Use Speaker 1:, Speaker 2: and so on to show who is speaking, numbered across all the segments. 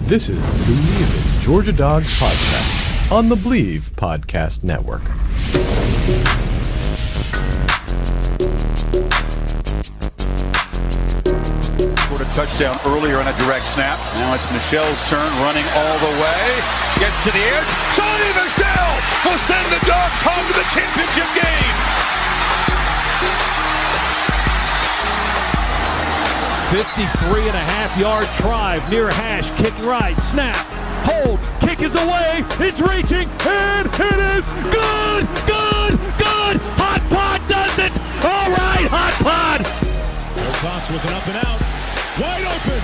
Speaker 1: This is Bleav, Georgia Dawgs Podcast on the Bleav Podcast Network.
Speaker 2: Scored a touchdown earlier on a direct snap. Now it's Michelle's turn, running all the way. Gets to the edge. Sonny Michel will send the Dogs home to the championship game.
Speaker 3: 53.5-yard drive near hash, kick right, snap, hold, kick is away, it's reaching, and it is good, good, good. Hot Pod does it. All right, Hot Pod.
Speaker 4: Wilcox with an up and out, wide open,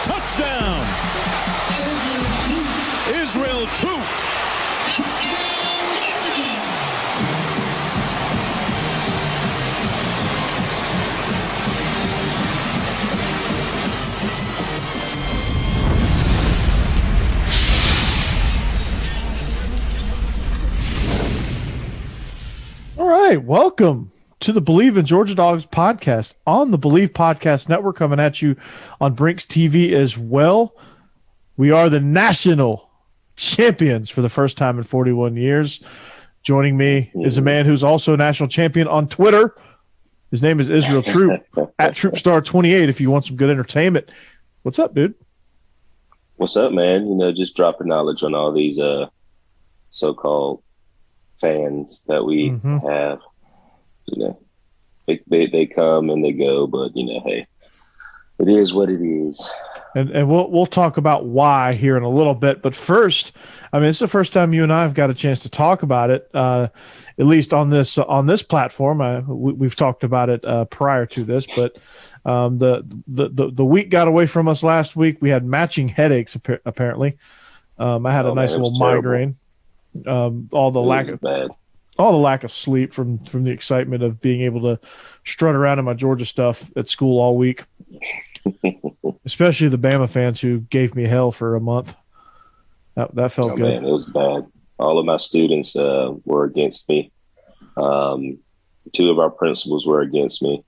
Speaker 4: touchdown, Israel Troupe.
Speaker 5: All right, welcome to the Bleav in Georgia Dawgs Podcast on the Bleav Podcast Network, coming at you on Brinks TV as well. We are the national champions for the first time in 41 years. Joining me is a man who's also a national champion on Twitter. His name is Israel Troupe, at TroupeStar28 if you want some good entertainment. What's up, dude?
Speaker 6: What's up, man? You know, just dropping knowledge on all these so-called fans that we have. You know, they come and they go, but you know, hey, it is what it is.
Speaker 5: And we'll talk about why here in a little bit. But first, I mean, it's the first time you and I have got a chance to talk about it, at least on this platform. We've talked about it prior to this, but the week got away from us last week. We had matching headaches apparently. I had a nice little migraine. All the lack of sleep from the excitement of being able to strut around in my Georgia stuff at school all week, especially the Bama fans who gave me hell for a month. That felt good.
Speaker 6: Man, it was bad. All of my students were against me. Two of our principals were against me.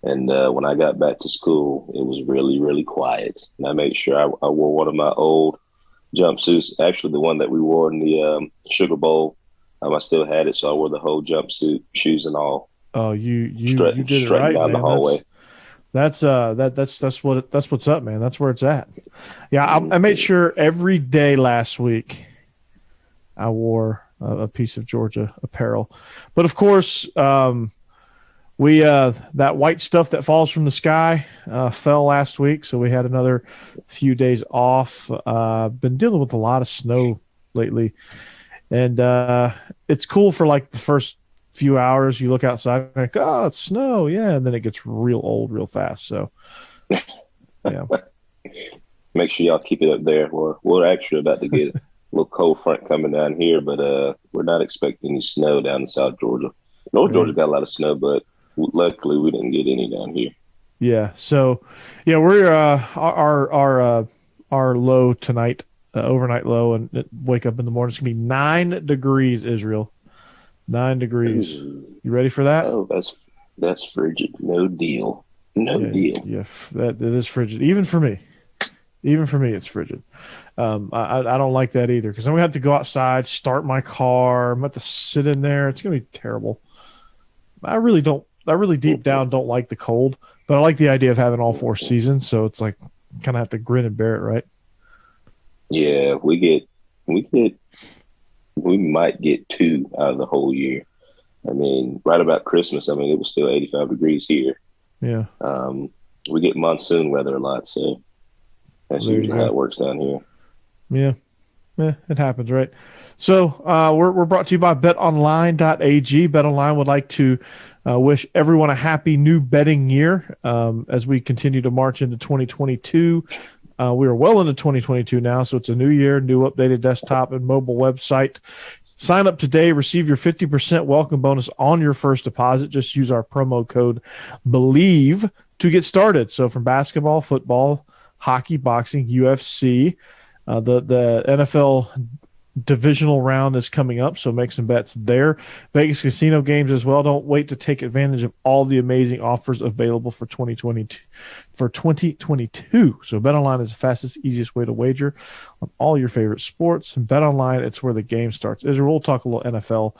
Speaker 6: And when I got back to school, it was really, really quiet. And I made sure I wore one of my old jumpsuits, actually the one that we wore in the Sugar Bowl. I still had it, so I wore the whole jumpsuit, shoes and all.
Speaker 5: Oh, you did it right,
Speaker 6: down
Speaker 5: man.
Speaker 6: The hallway.
Speaker 5: That's what's up, man. That's where it's at. Yeah, I made sure every day last week I wore a piece of Georgia apparel, but of course, we that white stuff that falls from the sky fell last week, so we had another few days off. Been dealing with a lot of snow lately, and it's cool for like the first few hours. You look outside and like, oh, it's snow, yeah, and then it gets real old real fast. So, yeah.
Speaker 6: Make sure y'all keep it up there. We're actually about to get a little cold front coming down here, but we're not expecting any snow down in South Georgia. North Georgia got a lot of snow, but luckily we didn't get any down here.
Speaker 5: Yeah. So, yeah, we're our low tonight, overnight low, and wake up in the morning. It's gonna be 9 degrees, Israel. 9 degrees. You ready for that?
Speaker 6: Oh, that's frigid. No deal. No deal.
Speaker 5: Yeah, that is frigid. Even for me, it's frigid. I don't like that either, because I'm gonna have to go outside, start my car. I'm gonna have to sit in there. It's gonna be terrible. I really deep down don't like the cold, but I like the idea of having all 4 seasons. So it's like kind of have to grin and bear it, right?
Speaker 6: Yeah, we might get 2 out of the whole year. I mean, right about Christmas, I mean, it was still 85 degrees here.
Speaker 5: Yeah.
Speaker 6: We get monsoon weather a lot, so that's usually how it works down here.
Speaker 5: Yeah. It happens, right? So we're brought to you by Betonline.ag. Betonline would like to wish everyone a happy new betting year as we continue to march into 2022. We are well into 2022 now, so it's a new year, new updated desktop and mobile website. Sign up today, receive your 50% welcome bonus on your first deposit. Just use our promo code Bleav to get started. So from basketball, football, hockey, boxing, UFC, the NFL divisional round is coming up, so make some bets there. Vegas casino games as well. Don't wait to take advantage of all the amazing offers available for 2022. So BetOnline is the fastest, easiest way to wager on all your favorite sports. And BetOnline, it's where the game starts. Israel, we'll talk a little NFL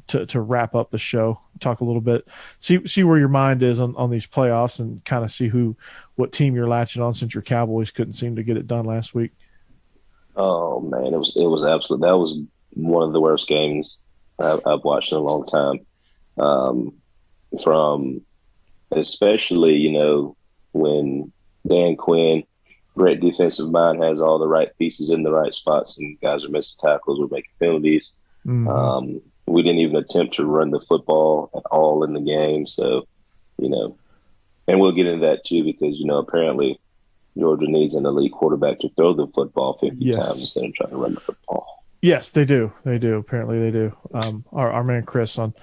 Speaker 5: to wrap up the show. Talk a little bit, see where your mind is on these playoffs, and kind of see what team you're latching on, since your Cowboys couldn't seem to get it done last week.
Speaker 6: Oh man, it was absolute. That was one of the worst games I've watched in a long time. From especially, when Dan Quinn, great defensive mind, has all the right pieces in the right spots, and guys are missing tackles, we're making penalties. Mm-hmm. We didn't even attempt to run the football at all in the game. So, and we'll get into that too, because, apparently Georgia needs an elite quarterback to throw the football 50 times instead of trying to run the football.
Speaker 5: Yes, they do. They do. Apparently they do. Our man Chris on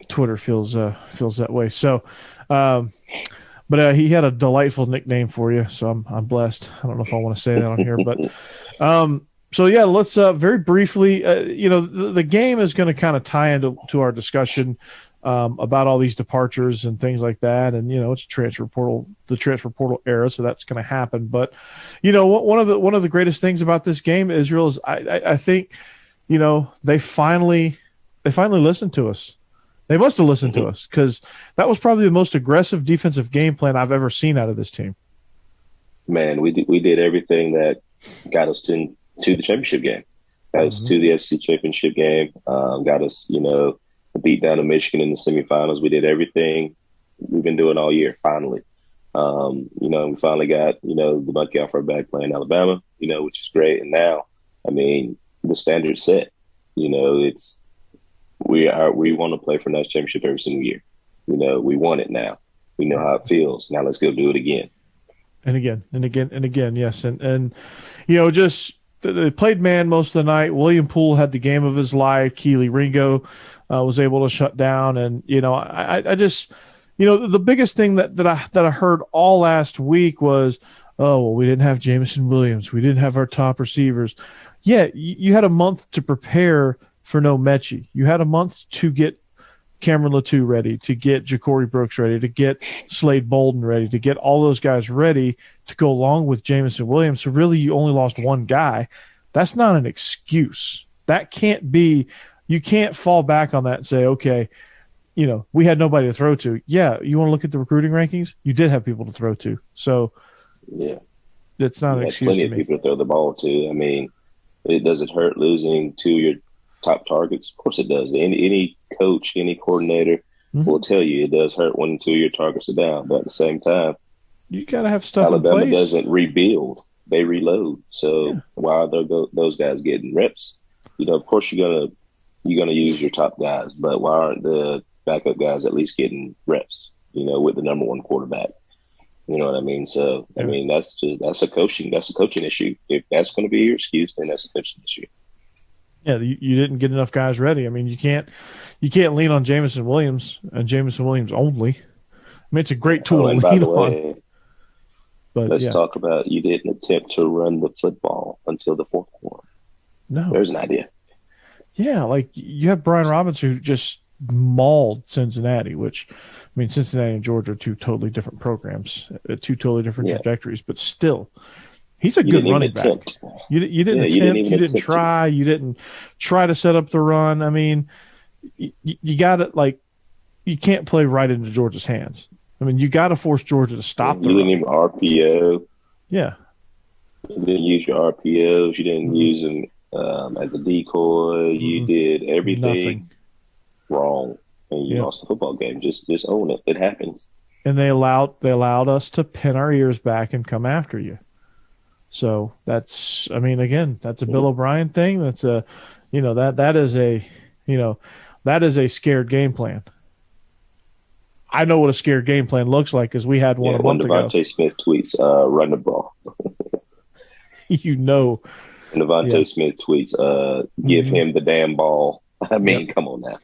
Speaker 5: Twitter feels that way. So, but he had a delightful nickname for you, so I'm blessed. I don't know if I want to say that on here, but so yeah, let's very briefly. The game is going to kind of tie into our discussion about all these departures and things like that, and it's the transfer portal era, so that's going to happen. But one of the greatest things about this game, Israel, is I think they finally listened to us. They must have listened to us, because that was probably the most aggressive defensive game plan I've ever seen out of this team. Man,
Speaker 6: we did everything that got us to the championship game, got us to the SEC championship game, got us, beat down to Michigan in the semifinals. We did everything we've been doing all year, finally. We finally got, the monkey off our back playing Alabama, which is great. And now, the standard's set. We want to play for national championship every single year. We want it now. We know how it feels. Now let's go do it again.
Speaker 5: And again, and again, and again, yes. And just they played man most of the night. William Poole had the game of his life. Keely Ringo was able to shut down. And, I just, the biggest thing that I heard all last week was, oh, well, we didn't have Jameson Williams. We didn't have our top receivers. Yeah, you had a month to prepare for no Mechie. You had a month to get Cameron Latou ready, to get Ja'Cory Brooks ready, to get Slade Bolden ready, to get all those guys ready to go along with Jameson Williams. So really you only lost one guy. That's not an excuse. That can't be – you can't fall back on that and say, okay, we had nobody to throw to. Yeah, you want to look at the recruiting rankings? You did have people to throw to. So
Speaker 6: yeah,
Speaker 5: that's not an excuse to me.
Speaker 6: Plenty of people to throw the ball to. Does it hurt losing to your top targets? Of course it does. Any coach, any coordinator will tell you it does hurt when two of your targets are down. But at the same time,
Speaker 5: you got to have stuff
Speaker 6: Alabama
Speaker 5: in place.
Speaker 6: Doesn't rebuild; they reload. So why are those guys getting reps? Of course you're gonna use your top guys, but why aren't the backup guys at least getting reps? With the number one quarterback. You know what I mean? So that's a coaching issue. If that's going to be your excuse, then that's a coaching issue.
Speaker 5: Yeah, you didn't get enough guys ready. You can't lean on Jameson Williams and Jameson Williams only. It's a great tool to lean on. But
Speaker 6: let's talk about you didn't attempt to run the football until the fourth quarter.
Speaker 5: No,
Speaker 6: there's an idea.
Speaker 5: Yeah, you have Brian Robinson who just mauled Cincinnati, which Cincinnati and Georgia are two totally different programs, two totally different trajectories, but still. He's a good running back. You didn't attempt. You didn't try. You didn't try to set up the run. You got it. You can't play right into Georgia's hands. You got to force Georgia to stop the run.
Speaker 6: You didn't even RPO.
Speaker 5: Yeah.
Speaker 6: You didn't use your RPOs. You didn't use them as a decoy. You did everything wrong, and you lost the football game. Just own it. It happens.
Speaker 5: And they allowed us to pin our ears back and come after you. So that's, again, that's a Bill O'Brien thing. That's that is a scared game plan. I know what a scared game plan looks like because we had one a month ago.
Speaker 6: Devontae Smith tweets, run the ball.
Speaker 5: And
Speaker 6: Devontae Smith tweets, give him the damn ball. Come on now.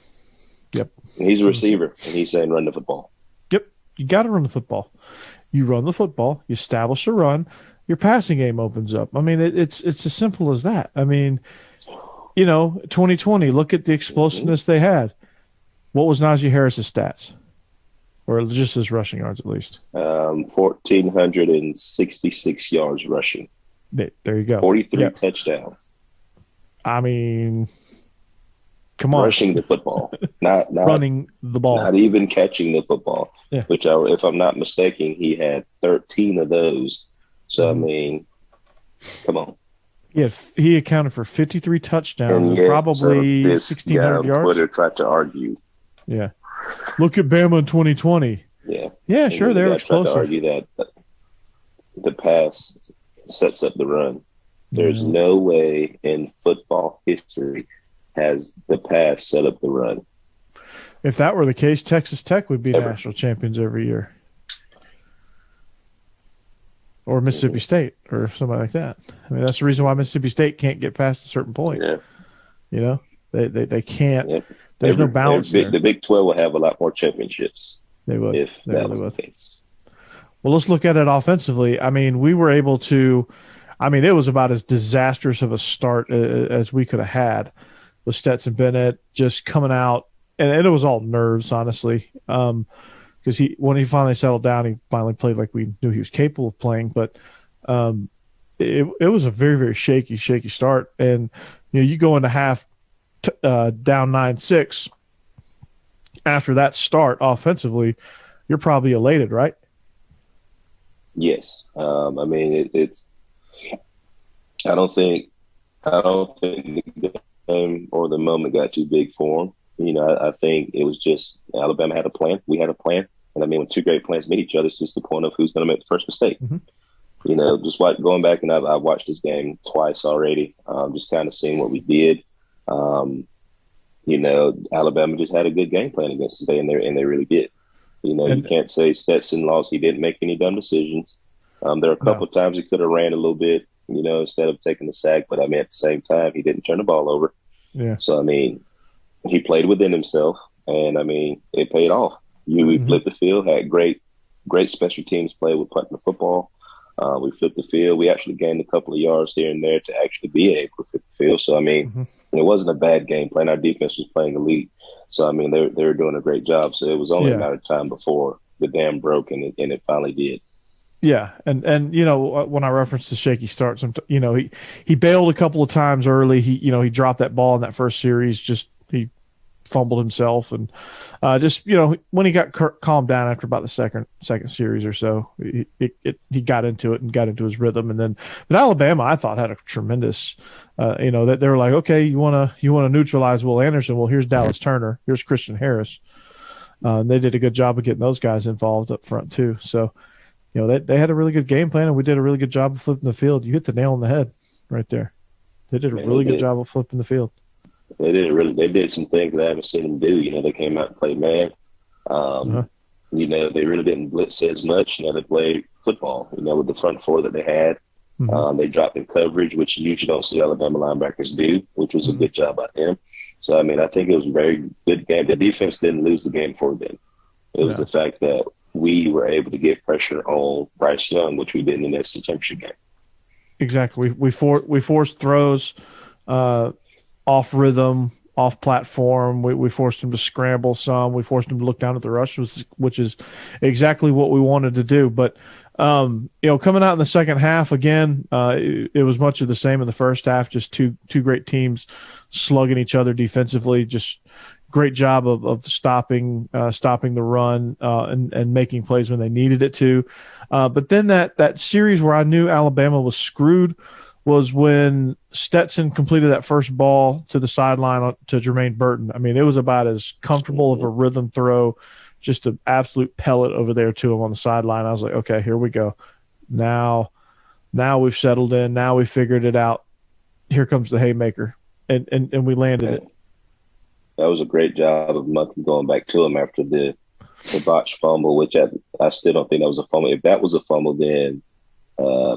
Speaker 5: Yep.
Speaker 6: He's a receiver, and he's saying run the football.
Speaker 5: Yep. You got to run the football. You run the football. You establish a run. Your passing game opens up. It's as simple as that. 2020, look at the explosiveness they had. What was Najee Harris's stats? Or just his rushing yards, at least?
Speaker 6: 1,466 yards rushing.
Speaker 5: There you go.
Speaker 6: 43 touchdowns.
Speaker 5: I mean, come on.
Speaker 6: Rushing the football. Not
Speaker 5: running the ball.
Speaker 6: Not even catching the football.
Speaker 5: Yeah.
Speaker 6: Which, if I'm not mistaken, he had 13 of those. So, I mean, come on.
Speaker 5: He accounted for 53 touchdowns and probably 1,600 yards.
Speaker 6: Twitter tried to argue.
Speaker 5: Yeah. Look at Bama in 2020.
Speaker 6: Yeah.
Speaker 5: Yeah, sure, they're explosive.
Speaker 6: Tried to argue that the pass sets up the run. There's no way in football history has the pass set up the run.
Speaker 5: If that were the case, Texas Tech would be national champions every year. Or Mississippi State or somebody like that. I mean, that's the reason why Mississippi State can't get past a certain point.
Speaker 6: Yeah.
Speaker 5: They can't. Yep. There's no balance there.
Speaker 6: The Big 12 will have a lot more championships.
Speaker 5: They would.
Speaker 6: If that was the case.
Speaker 5: Well, let's look at it offensively. I mean, we were able to – I mean, it was about as disastrous of a start as we could have had with Stetson Bennett just coming out. And it was all nerves, honestly, because when he finally settled down, he finally played like we knew he was capable of playing. But it was a very, very shaky start. And, you go into half down 9-6. After that start offensively, you're probably elated, right?
Speaker 6: Yes. I mean, it's. I don't think the game or the moment got too big for him. I think it was just Alabama had a plan. We had a plan, and I mean, when two great plans meet each other, it's just the point of who's going to make the first mistake. Mm-hmm. Just going back, and I've watched this game twice already. Just kind of seeing what we did. Alabama just had a good game plan against us today, and they really did. You can't say Stetson lost. He didn't make any dumb decisions. There are a couple of times he could have ran a little bit, instead of taking the sack. But, I mean, at the same time, he didn't turn the ball over. Yeah. So, I mean, he played within himself, and, I mean, it paid off. We flipped the field, had great special teams play with punting the football. We flipped the field. We actually gained a couple of yards here and there to actually be able to flip the field. So, I mean, it wasn't a bad game plan. Our defense was playing elite. So, I mean, they were doing a great job. So it was only a matter of time before the dam broke, and it finally did.
Speaker 5: Yeah, and when I referenced the shaky start, he bailed a couple of times early. He dropped that ball in that first series. Just he fumbled himself, and when he got calmed down after about the second series or so, he got into it and got into his rhythm. And then, but Alabama, I thought, had a tremendous, that they were like, okay, you want to neutralize Will Anderson? Well, here's Dallas Turner, here's Christian Harris. They did a good job of getting those guys involved up front too. So, they had a really good game plan, and we did a really good job of flipping the field. You hit the nail on the head right there. They did a really good job of flipping the field.
Speaker 6: They did some things that I haven't seen them do. They came out and played man. They really didn't blitz as much. They played football, with the front four that they had. They dropped in coverage, which you usually don't see Alabama linebackers do, which was a good job by them. So, I mean, I think it was a very good game. The defense didn't lose the game for them. It was the fact that we were able to get pressure on Bryce Young, which we did in the SEC championship game.
Speaker 5: Exactly. We forced throws off rhythm, off platform. We forced him to scramble some. We forced him to look down at the rush, which is exactly what we wanted to do. But coming out in the second half again, it was much of the same in the first half. Just two great teams slugging each other defensively. Just great job of stopping the run and making plays when they needed it to. But then that series where I knew Alabama was screwed was when Stetson completed that first ball to the sideline to Jermaine Burton. I mean, it was about as comfortable of a rhythm throw, just an absolute pellet over there to him on the sideline. I was like, okay, here we go. Now we've settled in. Now we figured it out. Here comes the haymaker, and we landed it.
Speaker 6: That was a great job of Monkey going back to him after the botched fumble, which I still don't think that was a fumble. If that was a fumble, then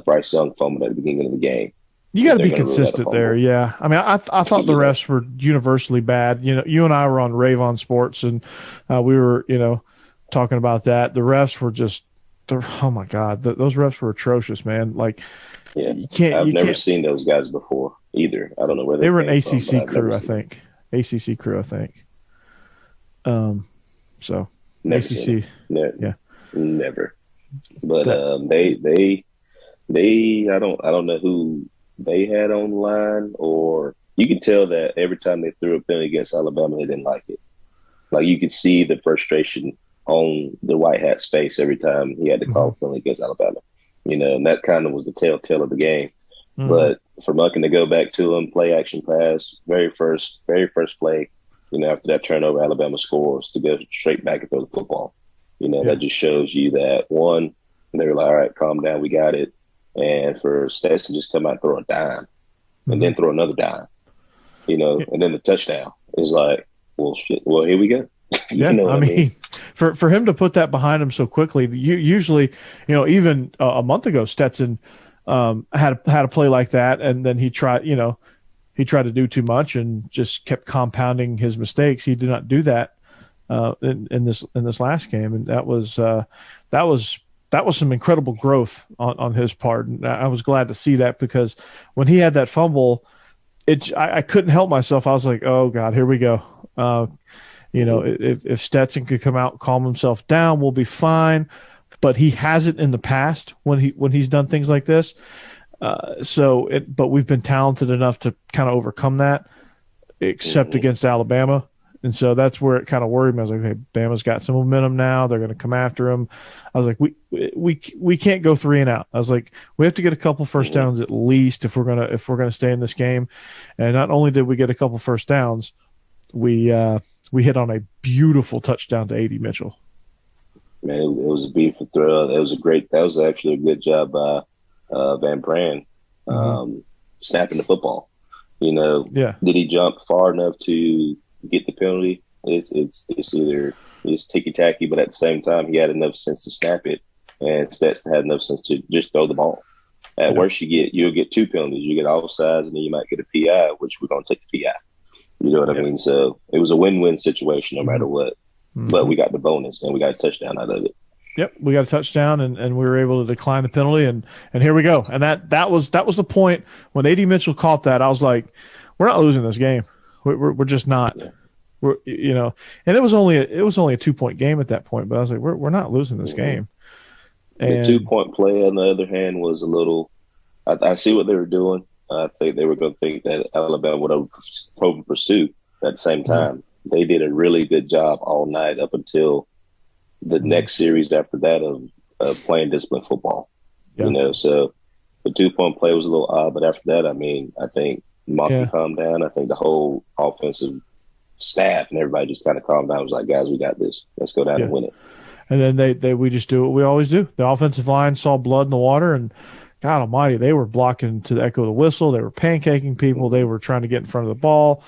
Speaker 6: Bryce Young fumbled at the beginning of the game.
Speaker 5: You got to be consistent there, yeah. I mean, I thought the refs were universally bad. You and I were on Rave on Sports, and we were, talking about that. The refs were just, oh my God, those refs were atrocious, man. Like,
Speaker 6: I've never seen those guys before. either. I don't know where
Speaker 5: they were an
Speaker 6: came from,
Speaker 5: ACC crew, I think. ACC crew, I think. So
Speaker 6: Never
Speaker 5: ACC, yeah,
Speaker 6: never. But they I don't know who they had on the line, or you could tell that every time they threw a penalty against Alabama, they didn't like it. Like you could see the frustration on the white hat's face every time he had to call a penalty against Alabama. And that kind of was the telltale of the game. But for Monken to go back to him, play action pass, very first play, after that turnover, Alabama scores, to go straight back and throw the football. That just shows you that, one, they were like, all right, calm down, we got it. And for Stetson to just come out and throw a dime and then throw another dime, and then the touchdown is like, well, shit, well, here we go.
Speaker 5: Yeah, I mean, for him to put that behind him so quickly, usually, even a month ago, Stetson had a play like that, and then he tried to do too much and just kept compounding his mistakes. He did not do that in this last game, and that was some incredible growth on his part. And I was glad to see that, because when he had that fumble, I couldn't help myself. I was like, oh God, here we go. If Stetson could come out, calm himself down, we'll be fine. But he hasn't in the past when he's done things like this. But we've been talented enough to kind of overcome that, except against Alabama. And so that's where it kind of worried me. I was like, okay, Bama's got some momentum now. They're going to come after him. I was like, we can't go 3 and out. I was like, we have to get a couple first downs at least if we're gonna stay in this game. And not only did we get a couple first downs, we hit on a beautiful touchdown to A.D. Mitchell.
Speaker 6: Man, it was a beautiful throw. That was actually a good job by Van Pran snapping the football.
Speaker 5: Yeah.
Speaker 6: Did he jump far enough to get the penalty? It's either it's ticky tacky, but at the same time, he had enough sense to snap it, and Stetson had enough sense to just throw the ball. At worst, you'll get 2 penalties. You get offsides, and then you might get a PI, which we're going to take the PI. You know what I mean? So it was a win-win situation no matter what. But we got the bonus, and we got a touchdown out of it.
Speaker 5: Yep, we got a touchdown, and we were able to decline the penalty, and here we go. And that was the point when A.D. Mitchell caught that. I was like, we're not losing this game. We're just not. Yeah. And it was only a 2-point game at that point, but I was like, we're not losing this game. And
Speaker 6: the 2-point play, on the other hand, was a little. I see what they were doing. I think they were going to think that Alabama would over pursuit at the same time. They did a really good job all night up until the next series after that of playing disciplined football.
Speaker 5: Yeah.
Speaker 6: So the 2-point play was a little odd, but after that, I mean, I think Monken calmed down. I think the whole offensive staff and everybody just kind of calmed down. It was like, guys, we got this. Let's go down and win it.
Speaker 5: And then we just do what we always do. The offensive line saw blood in the water, and God almighty, they were blocking to the echo of the whistle. They were pancaking people. They were trying to get in front of the ball.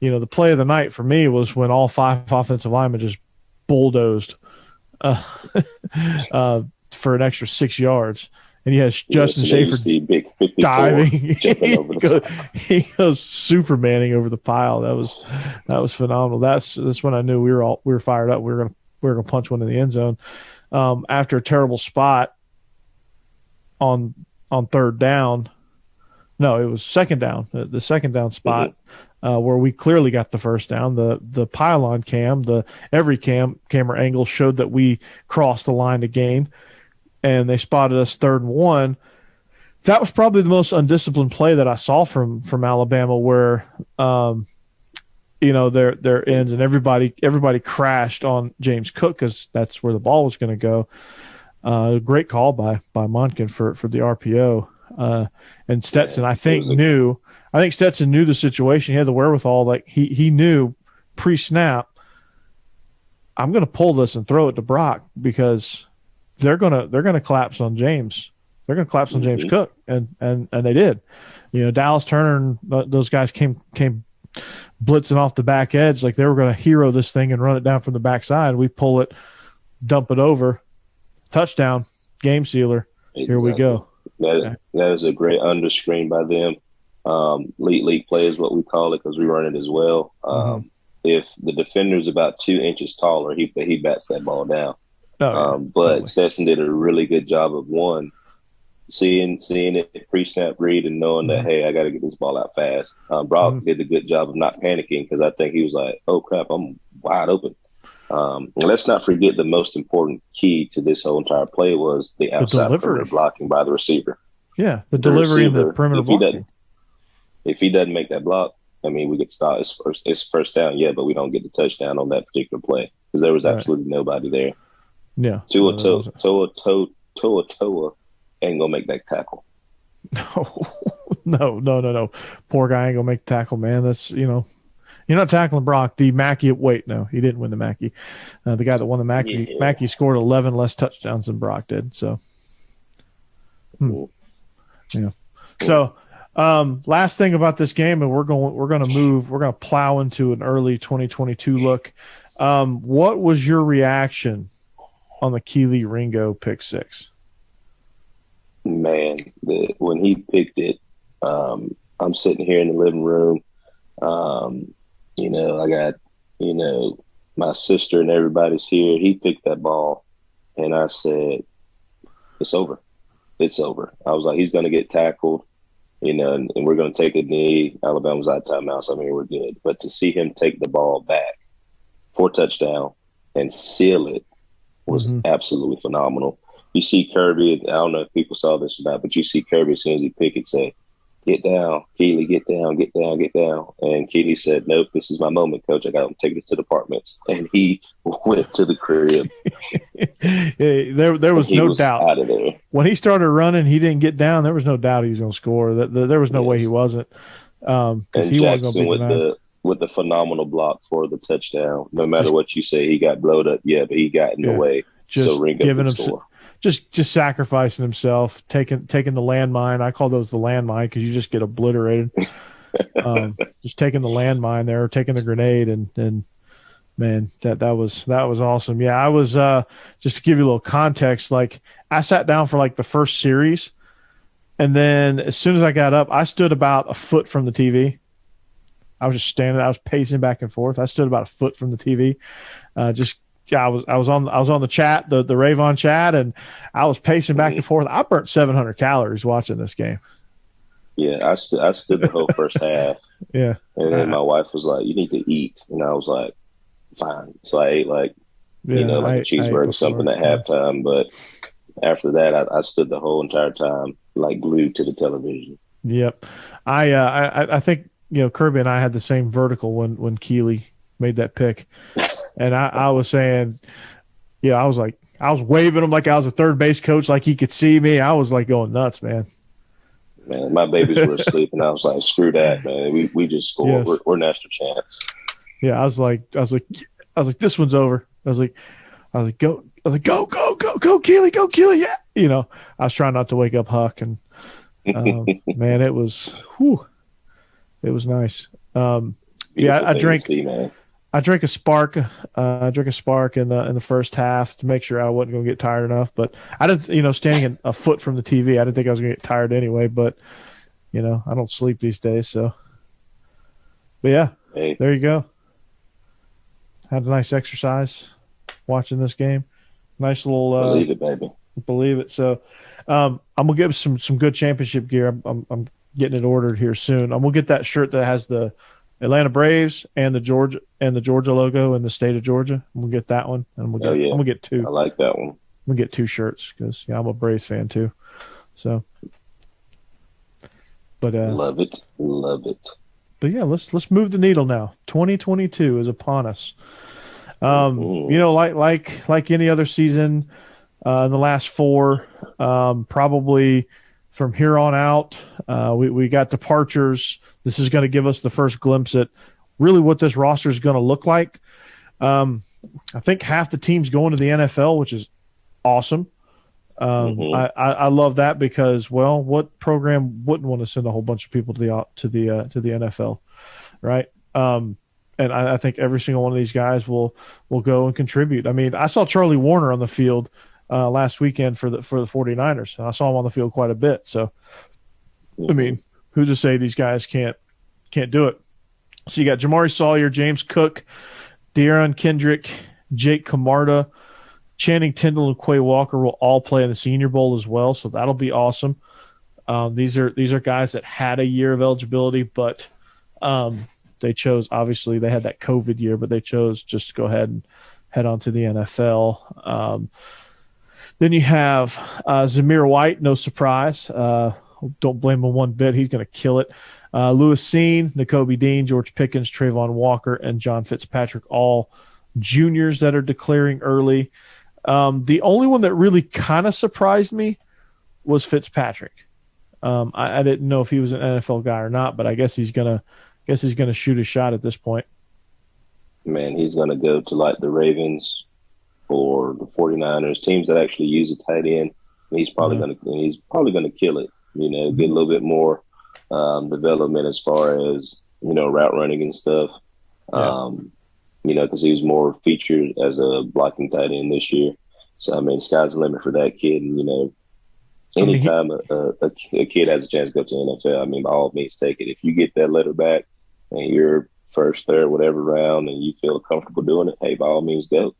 Speaker 5: The play of the night for me was when all 5 offensive linemen just bulldozed for an extra 6 yards. And he has Justin Schaefer diving. He goes Supermaning over the pile. That was phenomenal. That's when I knew we were fired up. We were gonna punch one in the end zone. After a terrible spot on third down. No, it was second down. The second down spot. Where we clearly got the first down. The pylon cam, every camera angle showed that we crossed the line to gain, and they spotted us 3rd and 1. That was probably the most undisciplined play that I saw from Alabama, where their ends and everybody crashed on James Cook because that's where the ball was going to go. Great call by Monken for the RPO, and Stetson I think Stetson knew the situation. He had the wherewithal. Like he knew pre-snap, I'm going to pull this and throw it to Brock because they're gonna collapse on James. They're going to collapse on James Cook, and they did. Dallas Turner and those guys came blitzing off the back edge like they were going to hero this thing and run it down from the backside. We pull it, dump it over, touchdown, game sealer. Exactly. Here we go.
Speaker 6: That is a great underscreen by them. League play is what we call it because we run it as well. If the defender is about 2 inches taller, he bats that ball down. But totally. Stetson did a really good job of seeing it pre-snap read and knowing that, hey, I got to get this ball out fast. Brock did a good job of not panicking because I think he was like, oh, crap, I'm wide open. And let's not forget the most important key to this whole entire play was the outside perimeter blocking by the receiver.
Speaker 5: Yeah, the delivery and the perimeter blocking.
Speaker 6: If he doesn't make that block, I mean, we get stopped. It's first down, yeah, but we don't get the touchdown on that particular play because there was absolutely nobody there.
Speaker 5: Yeah.
Speaker 6: Toa ain't gonna make that tackle.
Speaker 5: No. Poor guy ain't gonna make the tackle, man. That's you're not tackling Brock. The Mackey. Wait, no, he didn't win the Mackey. The guy that won the Mackey. Yeah. Mackey scored 11 less touchdowns than Brock did. So, yeah. So, last thing about this game, and we're going to plow into an early 2022 look. What was your reaction on the Keely Ringo pick six?
Speaker 6: Man, when he picked it, I'm sitting here in the living room. I got, my sister and everybody's here. He picked that ball, and I said, it's over. It's over. I was like, he's going to get tackled, and we're going to take a knee. Alabama's out of timeout, so I mean, we're good. But to see him take the ball back for a touchdown and seal it was absolutely phenomenal. You see Kirby, I don't know if people saw this or not, but you see Kirby as soon as he picked it say, get down, Keely, get down, get down, get down. And Keely said, nope, this is my moment, coach. I got him taking it to the apartments. And he went to the crib.
Speaker 5: there was no doubt.
Speaker 6: Out of there.
Speaker 5: When he started running, he didn't get down. There was no doubt he was going to score. There was no way he wasn't.
Speaker 6: And he Jackson with the phenomenal block for the touchdown. No matter what you say, he got blowed up. Yeah, but he got in the way.
Speaker 5: Just
Speaker 6: so Ringo
Speaker 5: giving him
Speaker 6: score.
Speaker 5: Just sacrificing himself, taking the landmine. I call those the landmine because you just get obliterated. Just taking the landmine there, taking the grenade, and man, that was awesome. Yeah, I was just to give you a little context. Like I sat down for like the first series, and then as soon as I got up, I stood about a foot from the TV. I was just standing. I was pacing back and forth. I stood about a foot from the TV. I was on the chat, the Ravon chat, and I was pacing back and forth. I burnt 700 calories watching this game.
Speaker 6: Yeah, I stood the whole first half.
Speaker 5: Yeah,
Speaker 6: and then my wife was like, "You need to eat," and I was like, "Fine." So I ate like a cheeseburger or something at halftime. But after that, I stood the whole entire time like glued to the television.
Speaker 5: Yep, I think Kirby and I had the same vertical when Keely made that pick. And I was saying, I was waving him like I was a third base coach, like he could see me. I was like going nuts, man.
Speaker 6: Man, my babies were asleep, and I was like, "Screw that, man. We just scored. Yes. We're national champs."
Speaker 5: Yeah, I was like, this one's over. I was like, go, Keely, go, Keely, yeah. I was trying not to wake up Huck, and man, it was nice. I drank a Spark. I drank a Spark in the first half to make sure I wasn't going to get tired enough. But I didn't, standing a foot from the TV, I didn't think I was going to get tired anyway. But I don't sleep these days, so. But yeah, There you go. Had a nice exercise watching this game. Nice little.
Speaker 6: Believe it, baby.
Speaker 5: Believe it. So, I'm gonna get some good championship gear. I'm getting it ordered here soon. I'm gonna get that shirt that has the Atlanta Braves and the Georgia logo in the state of Georgia. I'm gonna get that one, and I'm gonna get two.
Speaker 6: I like that one.
Speaker 5: I'm gonna get two shirts because I'm a Braves fan too. So, but
Speaker 6: love it.
Speaker 5: But yeah, let's move the needle now. 2022 is upon us. Like any other season in the last four, probably. From here on out, we got departures. This is going to give us the first glimpse at really what this roster is going to look like. I think half the team's going to the NFL, which is awesome. I love that because, well, what program wouldn't want to send a whole bunch of people to the NFL, right? And I think every single one of these guys will go and contribute. I mean, I saw Charlie Warner on the field last weekend for the 49ers. And I saw him on the field quite a bit. So, I mean, who's to say these guys can't do it? So you got Jamari Sawyer, James Cook, De'Aaron Kendrick, Jake Camarda, Channing Tindall and Quay Walker will all play in the Senior Bowl as well, so that'll be awesome. These are guys that had a year of eligibility, but they chose, obviously they had that COVID year, but they chose just to go ahead and head on to the NFL. Then you have Zamir White, no surprise. Don't blame him one bit. He's going to kill it. Lewis Seen, Nakobe Dean, George Pickens, Trayvon Walker, and John Fitzpatrick, all juniors that are declaring early. The only one that really kind of surprised me was Fitzpatrick. I didn't know if he was an NFL guy or not, but I guess he's gonna shoot a shot at this point.
Speaker 6: Man, he's gonna go to like the Ravens or the 49ers, teams that actually use a tight end. He's probably gonna kill it. You know, get a little bit more development as far as, you know, route running and stuff.
Speaker 5: Yeah.
Speaker 6: You know, because he was more featured as a blocking tight end this year. So, I mean, sky's the limit for that kid. And, you know, anytime a kid has a chance to go to the NFL, I mean, by all means, take it. If you get that letter back and you're first, third, whatever round, and you feel comfortable doing it, hey, by all means, go.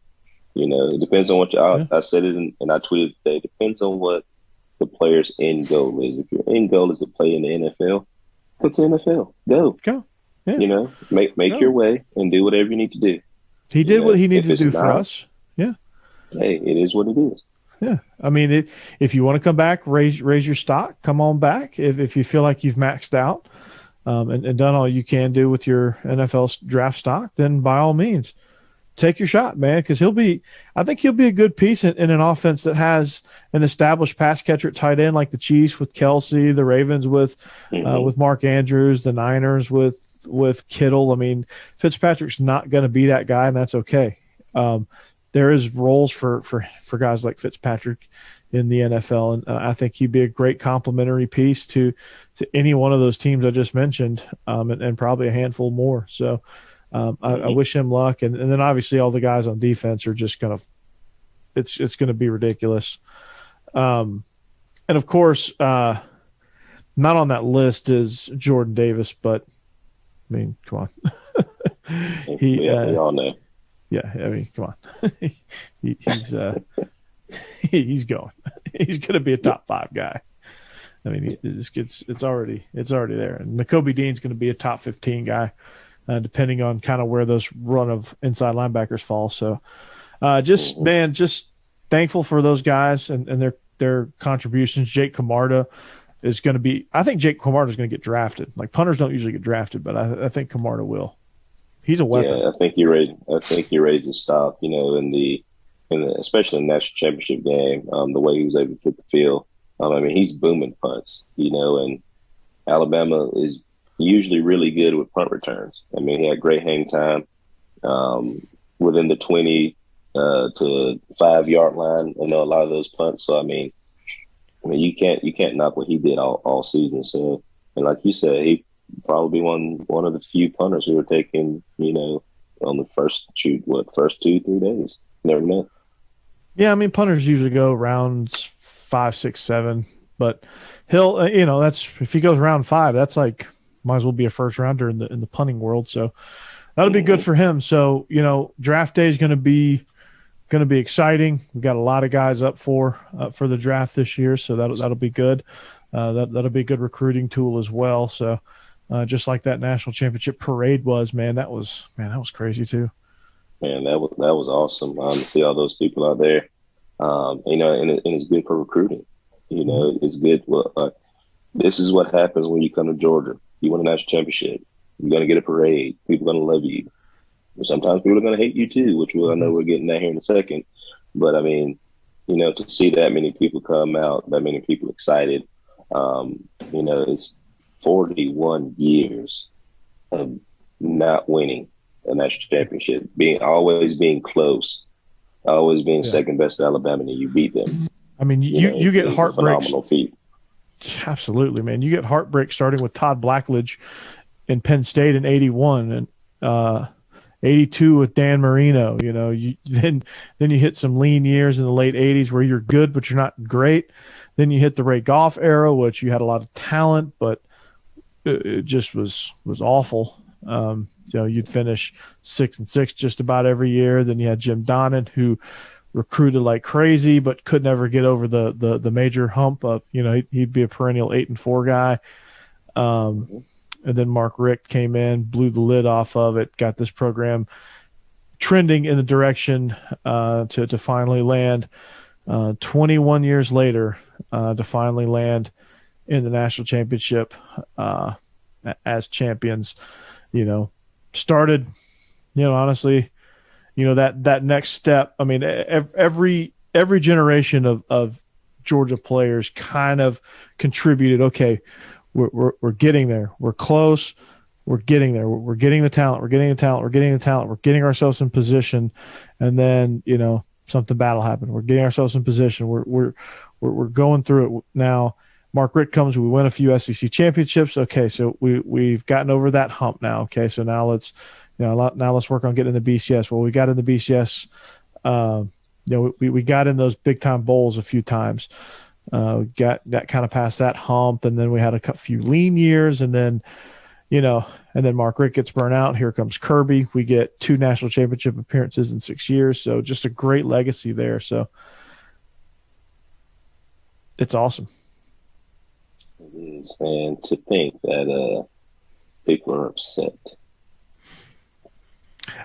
Speaker 6: You know, it depends on what I said it and I tweeted today. It depends on what the player's end goal is. If your end goal is to play in the NFL, go to the NFL. Go. Yeah. You know, make your way and do whatever you need to do.
Speaker 5: He did what he needed to do for us. Yeah.
Speaker 6: Hey, it is what it is.
Speaker 5: Yeah. I mean, if you want to come back, raise your stock, come on back. If you feel like you've maxed out and done all you can do with your NFL draft stock, then by all means, take your shot, man, because I think he'll be a good piece in an offense that has an established pass catcher at tight end, like the Chiefs with Kelsey, the Ravens with Mark Andrews, the Niners with Kittle. I mean, Fitzpatrick's not going to be that guy, and that's okay. There is roles for guys like Fitzpatrick in the NFL, and I think he'd be a great complementary piece to any one of those teams I just mentioned, and probably a handful more. So. I wish him luck, and then obviously all the guys on defense are just it's going to be ridiculous. And of course, not on that list is Jordan Davis, but I mean, come on,
Speaker 6: we all know.
Speaker 5: Yeah, I mean, come on, he's going. He's going to be a top 5 guy. I mean, it's already there, and Nakobe Dean's going to be a top 15 guy. Depending on kind of where those run of inside linebackers fall. So just thankful for those guys and their contributions. Jake Camarda is going to be – I think Jake Camarda is going to get drafted. Like, punters don't usually get drafted, but I think Camarda will. He's a weapon.
Speaker 6: Yeah, I think you raised his stock, you know, especially in the national championship game, the way he was able to fit the field. I mean, he's booming punts, you know, and Alabama is – usually really good with punt returns. I mean, he had great hang time within the 20 to 5 yard line. I know a lot of those punts. So I mean, you can't knock what he did all season. So, and like you said, he probably one of the few punters who were taken, you know, on the first 2-3 days. Never know.
Speaker 5: Yeah, I mean, punters usually go rounds 5, 6, 7, but he'll, you know, that's if he goes round 5, that's like. Might as well be a first rounder in the punting world. So that'll be good for him. So, you know, draft day is going to be exciting. We got a lot of guys up for the draft this year. So that'll be good. That'll be a good recruiting tool as well. So just like that national championship parade was, man, that was crazy too. Man,
Speaker 6: that was awesome to see all those people out there. You know, and it's good for recruiting. You know, it's good. Well, this is what happens when you come to Georgia. You win a national championship. You're going to get a parade. People are going to love you. Sometimes people are going to hate you too, which I know we're getting at here in a second. But, I mean, you know, to see that many people come out, that many people excited, you know, it's 41 years of not winning a national championship, always being close, always being second best to Alabama, and you beat them.
Speaker 5: I mean, you get heartbreaks.
Speaker 6: Phenomenal feat.
Speaker 5: Absolutely, man. You get heartbreak starting with Todd Blackledge in Penn State in 81 and 82 with Dan Marino. You know, then you hit some lean years in the late 80s where you're good, but you're not great. Then you hit the Ray Goff era, which you had a lot of talent, but it just was awful. You know, you'd finish 6-6 just about every year. Then you had Jim Donnan, who recruited like crazy, but could never get over the major hump of, he'd be a perennial 8-4 guy. And then Mark Richt came in, blew the lid off of it, got this program trending in the direction to finally land 21 years later to finally land in the national championship as champions. Started, honestly, that next step. I mean, every generation of Georgia players kind of contributed. Okay, we're getting there. We're close. We're getting there. We're getting the talent. We're getting the talent. We're getting the talent. We're getting ourselves in position, and then something bad will happen. We're getting ourselves in position. We're going through it now. Mark Richt comes. We win a few SEC championships. Okay, so we've gotten over that hump now. Okay, so now let's work on getting in the BCS. Well, we got in the BCS. We got in those big time bowls a few times. We got that kind of past that hump, and then we had a few lean years, and then Mark Richt gets burnt out. Here comes Kirby. We get 2 national championship appearances in 6 years. So just a great legacy there. So it's awesome.
Speaker 6: It is, and to think that people are upset.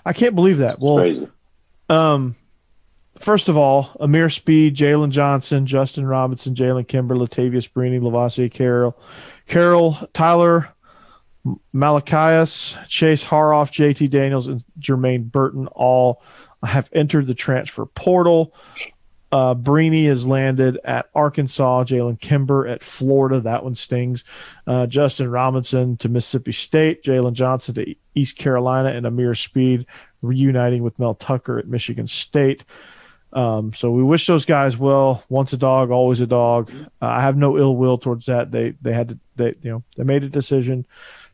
Speaker 5: I can't believe that.
Speaker 6: It's crazy.
Speaker 5: First of all, Amir Speed, Jalen Johnson, Justin Robinson, Jalen Kimber, Latavius Brini, Lavassier Carroll, Tyler Malachias, Chase Haroff, JT Daniels, and Jermaine Burton all have entered the transfer portal. Brini has landed at Arkansas, Jalen Kimber at Florida. That one stings. Justin Robinson to Mississippi State, Jalen Johnson to East Carolina, and Amir Speed reuniting with Mel Tucker at Michigan State. So we wish those guys well. Once a dog, always a dog. I have no ill will towards that. They made a decision.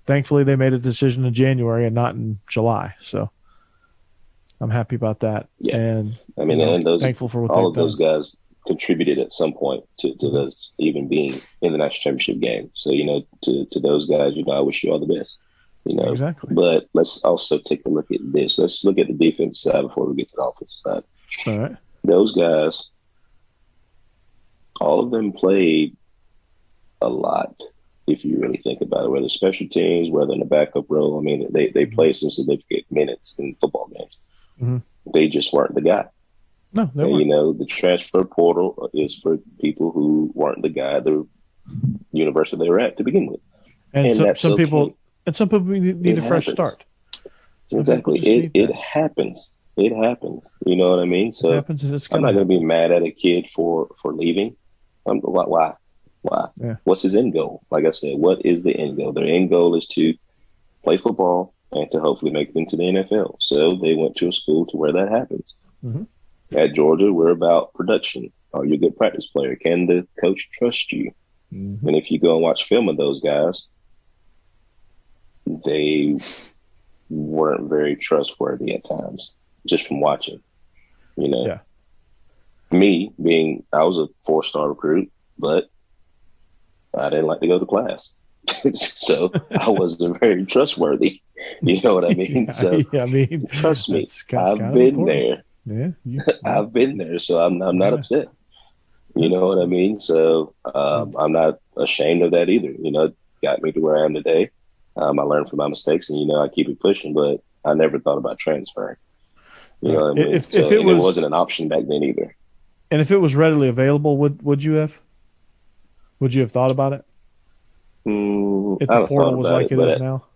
Speaker 5: Thankfully, they made a decision in January and not in July. So I'm happy about that. Yeah. And
Speaker 6: and those,
Speaker 5: thankful for what
Speaker 6: all of
Speaker 5: done.
Speaker 6: those guys contributed at some point to us even being in the national championship game. So, to those guys, I wish you all the best.
Speaker 5: Exactly.
Speaker 6: But let's also take a look at this. Let's look at the defensive side before we get to the offensive side.
Speaker 5: All right.
Speaker 6: Those guys, all of them played a lot, if you really think about it, whether special teams, whether in the backup role. They played some significant minutes in football games. Mm-hmm. They just weren't the guy.
Speaker 5: No, they weren't.
Speaker 6: The transfer portal is for people who weren't the guy, the university they were at to begin with.
Speaker 5: And some people need a fresh start.
Speaker 6: Exactly. It happens. It happens. You know what I mean? So I'm not going to be mad at a kid for leaving. Why? Yeah. What's his end goal? Like I said, what is the end goal? Their end goal is to play football and to hopefully make it into the NFL. So they went to a school to where that happens. Mm-hmm. At Georgia, we're about production. Are you a good practice player? Can the coach trust you? Mm-hmm. And if you go and watch film of those guys, they weren't very trustworthy at times, just from watching.
Speaker 5: Yeah.
Speaker 6: Me I was a 4-star recruit, but I didn't like to go to class. So I wasn't very trustworthy. You know what I mean? Trust me, I've been there. Yeah, I've been there, so I'm not upset. You know what I mean? So I'm not ashamed of that either. It got me to where I am today. I learned from my mistakes, and I keep it pushing. But I never thought about transferring. You know what I mean? If it wasn't an option back then either.
Speaker 5: And if it was readily available, would you have? Would you have thought about it? If the portal was like it is now?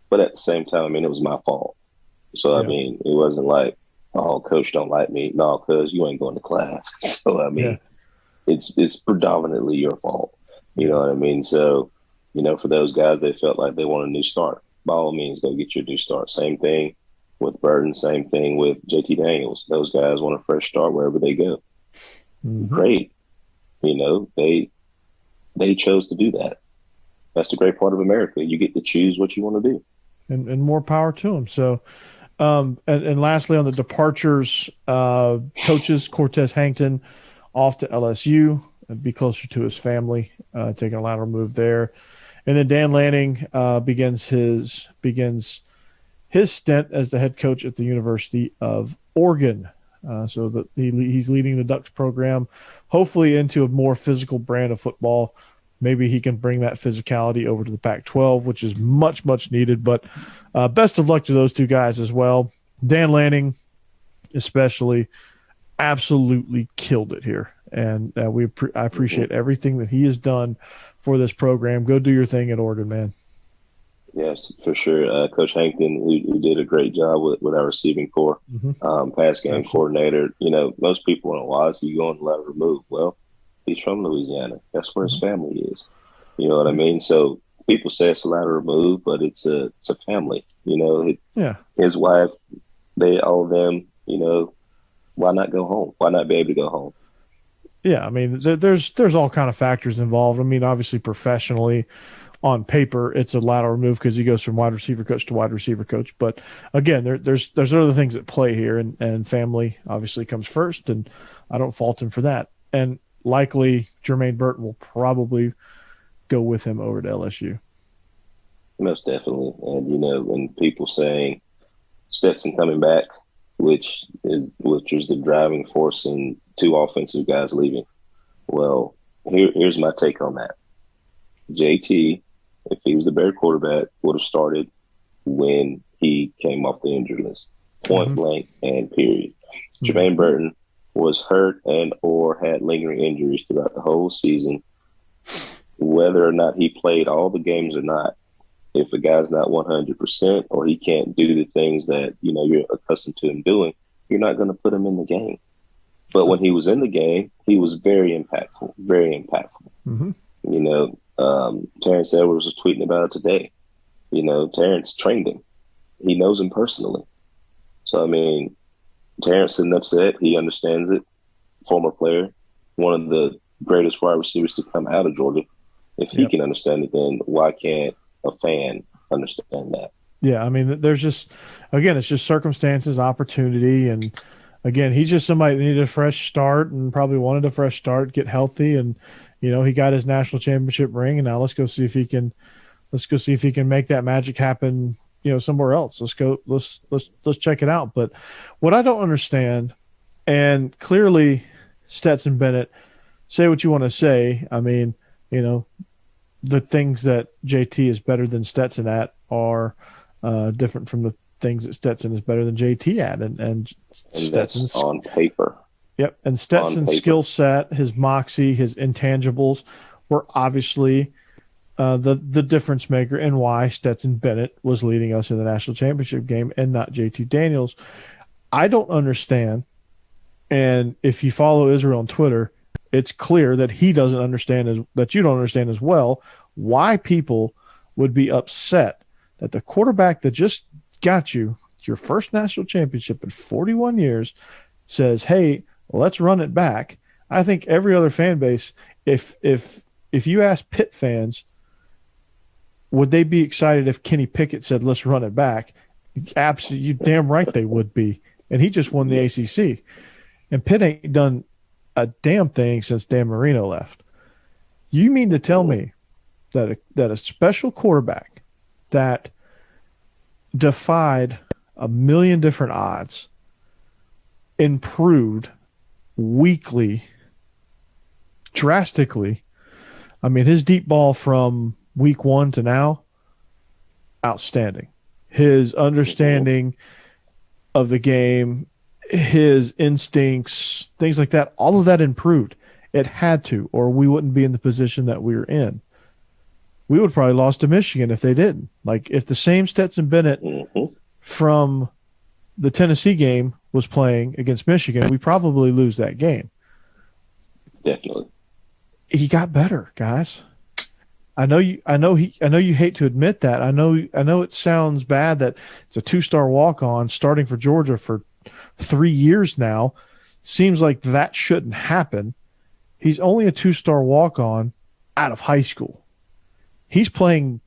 Speaker 6: But at the same time, it was my fault. So, it wasn't like, oh, coach don't like me. No, because you ain't going to class. So, it's predominantly your fault. You know what I mean? So, for those guys, they felt like they want a new start. By all means, go get your new start. Same thing with Burton. Same thing with JT Daniels. Those guys want a fresh start wherever they go. Mm-hmm. Great. They chose to do that. That's the great part of America. You get to choose what you want to do.
Speaker 5: And more power to them. So, and lastly, on the departures, coaches, Cortez Hankton off to LSU and be closer to his family, taking a lateral move there. And then Dan Lanning begins his stint as the head coach at the University of Oregon. so that he's leading the Ducks program, hopefully into a more physical brand of football. Maybe he can bring that physicality over to the Pac-12, which is much, much needed. But best of luck to those two guys as well. Dan Lanning, especially, absolutely killed it here. And I appreciate everything that he has done for this program. Go do your thing at Oregon, man.
Speaker 6: Yes, for sure. Coach Hankton, who did a great job with our receiving corps, pass game coordinator. You know, most people want to why is he going to lateral move? Well, he's from Louisiana. That's where his family is. You know what I mean? So people say it's a lateral move, but it's a family. You know, his wife, all of them. You know, why not go home? Why not be able to go home?
Speaker 5: Yeah, I mean, there's all kind of factors involved. I mean, obviously, professionally, on paper, it's a lateral move because he goes from wide receiver coach to wide receiver coach. But again, there's other things at play here, and family obviously comes first, and I don't fault him for that. And likely, Jermaine Burton will probably go with him over to LSU.
Speaker 6: Most definitely, and you know, when people saying Stetson coming back, which is the driving force in two offensive guys leaving. Well, here's my take on that. JT, if he was the better quarterback, would have started when he came off the injury list, point blank and period. Jermaine Burton was hurt and or had lingering injuries throughout the whole season. Whether or not he played all the games or not, if a guy's not 100% or he can't do the things that, you know, you're accustomed to him doing, you're not going to put him in the game. But when he was in the game, he was very impactful, very impactful. You know, Terrence Edwards was tweeting about it today. You know, Terrence trained him. He knows him personally. So, I mean, Terrence isn't upset. He understands it. Former player, one of the greatest wide receivers to come out of Georgia. If he can understand it, then why can't a fan understand that?
Speaker 5: Yeah, I mean, there's just, again, it's just circumstances, opportunity, and again, he's just somebody that needed a fresh start and probably wanted a fresh start, get healthy, and you know, he got his national championship ring, and now let's go see if he can make that magic happen, you know, somewhere else. Let's check it out. But what I don't understand, and clearly Stetson Bennett, say what you want to say. I mean, you know, the things that JT is better than Stetson at are different from the things that Stetson is better than JT at, and Stetson's
Speaker 6: on paper.
Speaker 5: Yep, and Stetson's skill set, his moxie, his intangibles were obviously the difference maker and why Stetson Bennett was leading us in the national championship game and not JT Daniels. I don't understand, and if you follow Israel on Twitter, it's clear that he doesn't understand that you don't understand as well why people would be upset that the quarterback that just got you your first national championship in 41 years says, hey, let's run it back. I think every other fan base, if you ask Pitt fans, would they be excited if Kenny Pickett said, let's run it back? Absolutely, you damn right they would be. And he just won the ACC. And Pitt ain't done a damn thing since Dan Marino left. You mean to tell me that a special quarterback that defied a million different odds, improved weekly, drastically. I mean, his deep ball from week 1 to now, outstanding. His understanding of the game, his instincts, things like that, all of that improved. It had to, or we wouldn't be in the position that we were in. We would probably lost to Michigan if they didn't. Like, if the same Stetson Bennett from the Tennessee game was playing against Michigan, we probably lose that game.
Speaker 6: Definitely.
Speaker 5: He got better, guys. I know you hate to admit that. I know it sounds bad that it's a 2-star walk-on starting for Georgia for 3 years now. Seems like that shouldn't happen. He's only a 2-star walk-on out of high school. He's playing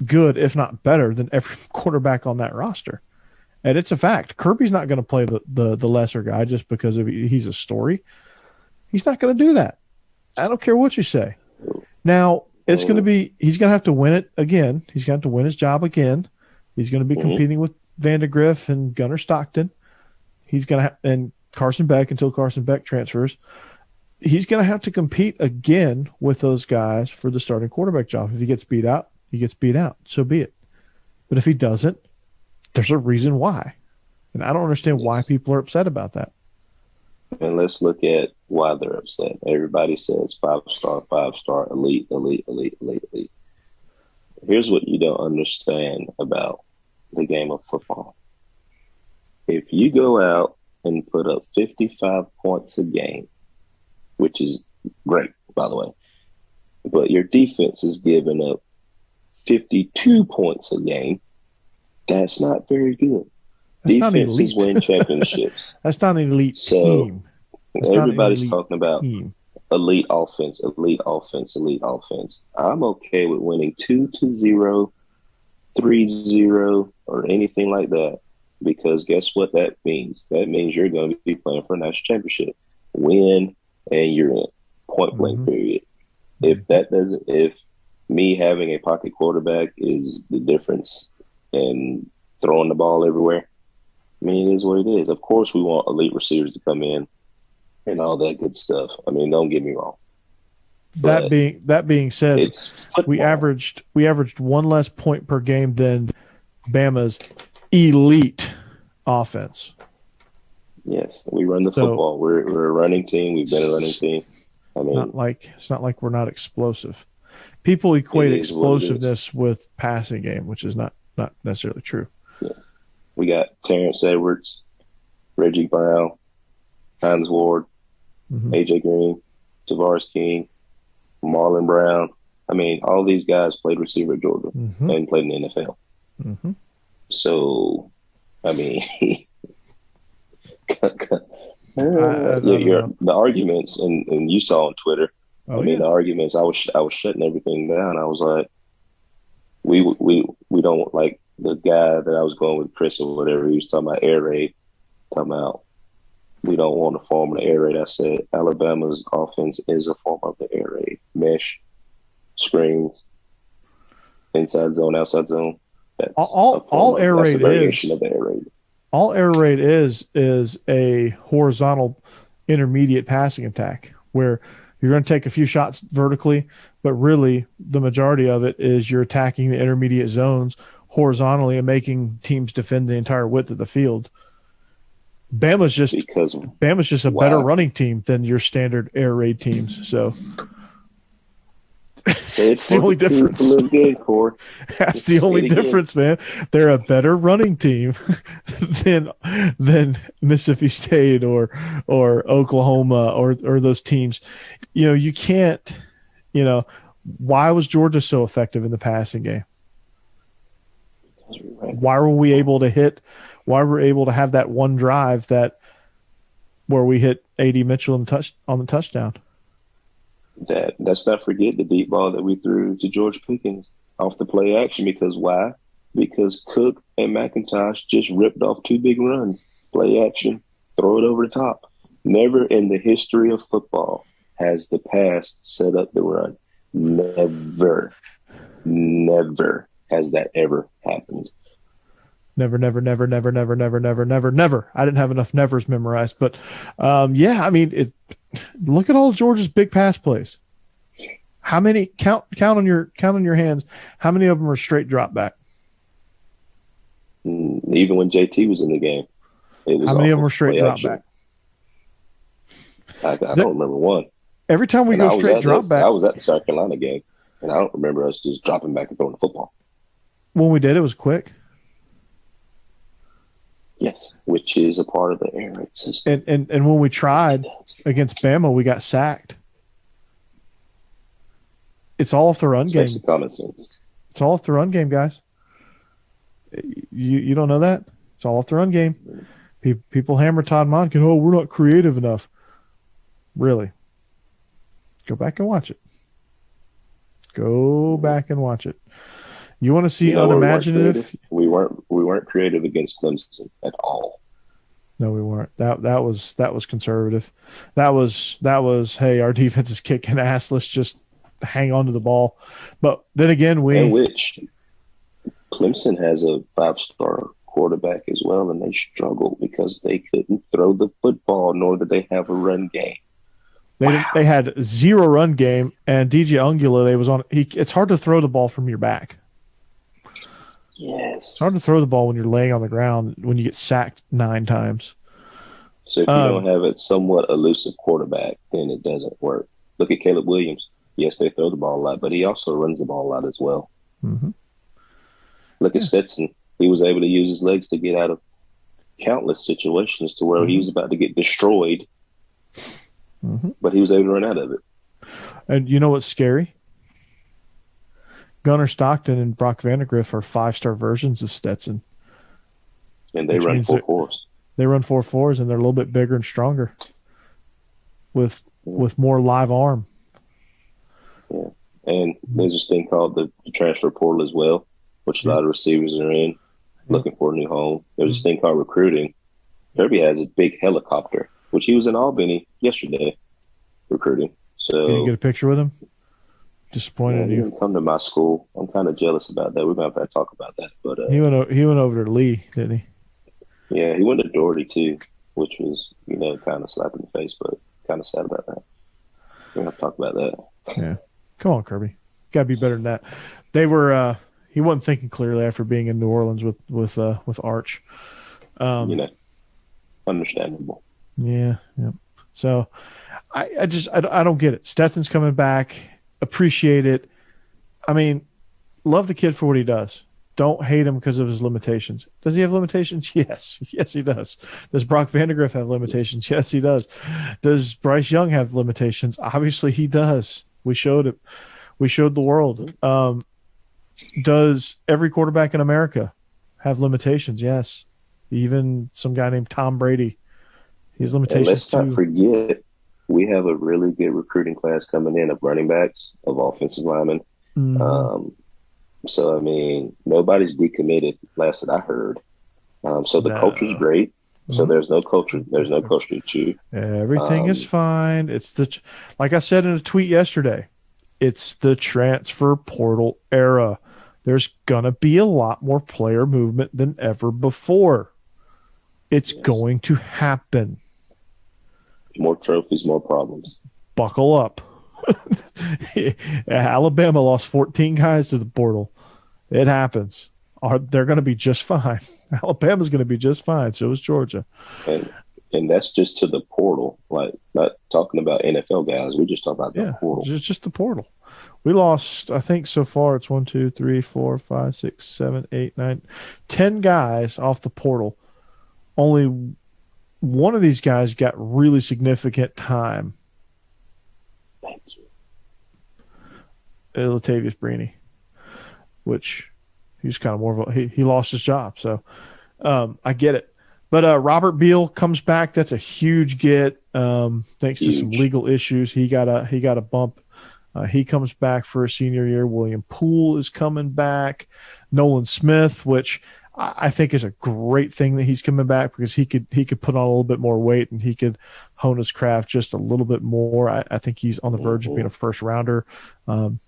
Speaker 5: good, if not better, than every quarterback on that roster. And it's a fact. Kirby's not going to play the lesser guy just because he's a story. He's not going to do that. I don't care what you say. Now, he's going to have to win it again. He's going to have to win his job again. He's going to be competing with Vandegrift and Gunnar Stockton. He's going to and Carson Beck until Carson Beck transfers. He's going to have to compete again with those guys for the starting quarterback job. If he gets beat out, he gets beat out. So be it. But if he doesn't, there's a reason why. And I don't understand why people are upset about that.
Speaker 6: And let's look at why they're upset. Everybody says 5-star, elite, elite, elite, elite, elite. Here's what you don't understand about the game of football. If you go out and put up 55 points a game, which is great, by the way, but your defense is giving up 52 points a game, that's not very good.
Speaker 5: That's
Speaker 6: Defenses win championships.
Speaker 5: That's not an elite team.
Speaker 6: Everybody's talking about elite offense, elite offense, elite offense. I'm okay with winning 2-0, 3-0, or anything like that, because guess what that means? That means you're going to be playing for a national championship. Win, and you're in. Point blank, period. If me having a pocket quarterback is the difference in throwing the ball everywhere, I mean, it is what it is. Of course, we want elite receivers to come in and all that good stuff. I mean, don't get me wrong.
Speaker 5: That being said, we averaged one less point per game than Bama's elite offense.
Speaker 6: Yes, we run the football. We're a running team. We've been a running team. I mean,
Speaker 5: it's not like we're not explosive. People equate explosiveness with passing game, which is not necessarily true.
Speaker 6: Yes. We got Terrence Edwards, Reggie Brown, Hines Ward, AJ Green, Tavares King, Marlon Brown. I mean, all these guys played receiver at Georgia and played in the NFL. So, I mean, the arguments, and you saw on Twitter. The arguments. I was shutting everything down. I was like, we don't like the guy that I was going with, Chris or whatever. He was talking about air raid. Talking about we don't want a form of the air raid. I said Alabama's offense is a form of the air raid. Mesh, screens, inside zone, outside zone. That's
Speaker 5: all air raid is.
Speaker 6: Of the air raid.
Speaker 5: All air raid is a horizontal intermediate passing attack where you're going to take a few shots vertically, but really the majority of it is you're attacking the intermediate zones horizontally and making teams defend the entire width of the field. Bama's just a better running team than your standard air raid teams. So it's the only difference. That's the only difference, man. They're a better running team than Mississippi State or Oklahoma or those teams. You know, you can't. You know, why was Georgia so effective in the passing game? Why were we able to hit? Why were we able to have that one drive where we hit A.D. Mitchell on the touchdown?
Speaker 6: Let's not forget the deep ball that we threw to George Pickens off the play action. Because why? Because Cook and McIntosh just ripped off two big runs. Play action, throw it over the top. Never in the history of football has the pass set up the run. Never has that ever happened.
Speaker 5: Never. I didn't have enough nevers memorized, but I mean, look at all Georgia's big pass plays. How many count on your hands? How many of them are straight drop back?
Speaker 6: Even when JT was in the game,
Speaker 5: how many of them were straight drop back?
Speaker 6: I don't remember one.
Speaker 5: Every time we go straight drop back,
Speaker 6: I was at the South Carolina game, and I don't remember us just dropping back and throwing the football.
Speaker 5: When we did, it was quick.
Speaker 6: Yes, which is a part of the air raid system.
Speaker 5: And when we tried against Bama, we got sacked. It's all off the run game.
Speaker 6: Common sense.
Speaker 5: It's all off the run game, guys. You don't know that? It's all off the run game. People hammer Todd Monken. Oh, we're not creative enough. Really? Go back and watch it. Go back and watch it. You want to see unimaginative?
Speaker 6: We weren't creative against Clemson at all.
Speaker 5: No, we weren't. That was conservative. That was hey, our defense is kicking ass. Let's just hang on to the ball. But then again,
Speaker 6: which Clemson has a 5-star quarterback as well, and they struggled because they couldn't throw the football, nor did they have a run game.
Speaker 5: They had zero run game, and DJ Ungula, it's hard to throw the ball from your back.
Speaker 6: Yes.
Speaker 5: It's hard to throw the ball when you're laying on the ground when you get sacked 9 times.
Speaker 6: So if you don't have a somewhat elusive quarterback, then it doesn't work. Look at Caleb Williams. Yes, they throw the ball a lot, but he also runs the ball a lot as well.
Speaker 5: Mm-hmm.
Speaker 6: Look at Stetson. He was able to use his legs to get out of countless situations to where he was about to get destroyed, but he was able to run out of it.
Speaker 5: And you know what's scary? Gunnar Stockton and Brock Vandegrift are 5-star versions of Stetson.
Speaker 6: And they run 4.4s.
Speaker 5: They run 4.4s, and they're a little bit bigger and stronger with more live arm.
Speaker 6: Yeah. And there's this thing called the transfer portal as well, which a lot of receivers are in, looking for a new home. There's this thing called recruiting. Kirby has a big helicopter, which he was in Albany yesterday recruiting. So
Speaker 5: can you get a picture with him? Disappointed
Speaker 6: he
Speaker 5: you.
Speaker 6: didn't come to my school. I'm kind of jealous about that. We're going to have to talk about that. But
Speaker 5: he went over to Lee, didn't he?
Speaker 6: Yeah, he went to Doherty too, which was, kind of slap in the face, but kind of sad about that. We're going to have to talk about that.
Speaker 5: Yeah. Come on, Kirby. Got to be better than that. They were he wasn't thinking clearly after being in New Orleans with Arch.
Speaker 6: Understandable.
Speaker 5: Yeah. So I don't get it. Stetson's coming back. Appreciate it. I mean, love the kid for what he does. Don't hate him because of his limitations. Does he have limitations? Yes. Yes, he does. Does Brock Vandegrift have limitations? Yes, he does. Does Bryce Young have limitations? Obviously, he does. We showed it. We showed the world. Does every quarterback in America have limitations? Yes. Even some guy named Tom Brady. He has limitations
Speaker 6: and let's
Speaker 5: too.
Speaker 6: not forget, we have a really good recruiting class coming in of running backs, of offensive linemen. So, I mean, nobody's decommitted, last that I heard. So the culture's great. So there's no culture. There's no culture issue.
Speaker 5: Everything is fine. It's like I said in a tweet yesterday, it's the transfer portal era. There's going to be a lot more player movement than ever before. It's going to happen.
Speaker 6: More trophies, more problems.
Speaker 5: Buckle up. Alabama lost 14 guys to the portal. It happens. They're going to be just fine. Alabama's going to be just fine. So is Georgia.
Speaker 6: And that's just to the portal. Like, not talking about NFL guys. We just talk about the portal.
Speaker 5: Just the portal. We lost, I think so far it's 1, 2, 3, 4, 5, 6, 7, 8, 9, 10 guys off the portal. Only one of these guys got really significant time.
Speaker 6: Thank you.
Speaker 5: Latavius Brini, which he's kind of more of he lost his job. So I get it. But Robert Beal comes back. That's a huge get. Thanks to some legal issues, he got a bump. He comes back for a senior year. William Poole is coming back. Nolan Smith, which I think is a great thing that he's coming back because he could put on a little bit more weight and he could hone his craft just a little bit more. I think he's on the verge of being a first rounder.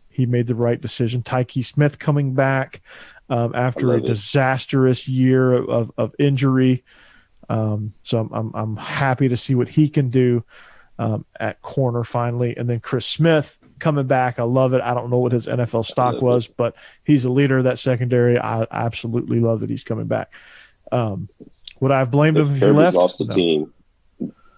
Speaker 5: He made the right decision. Tyke Smith coming back after a disastrous year of injury. So I'm happy to see what he can do at corner finally. And then Chris Smith coming back. I love it. I don't know what his NFL stock was, but he's a leader of that secondary. I absolutely love that he's coming back. Would I have blamed him if he left?
Speaker 6: Lost the team.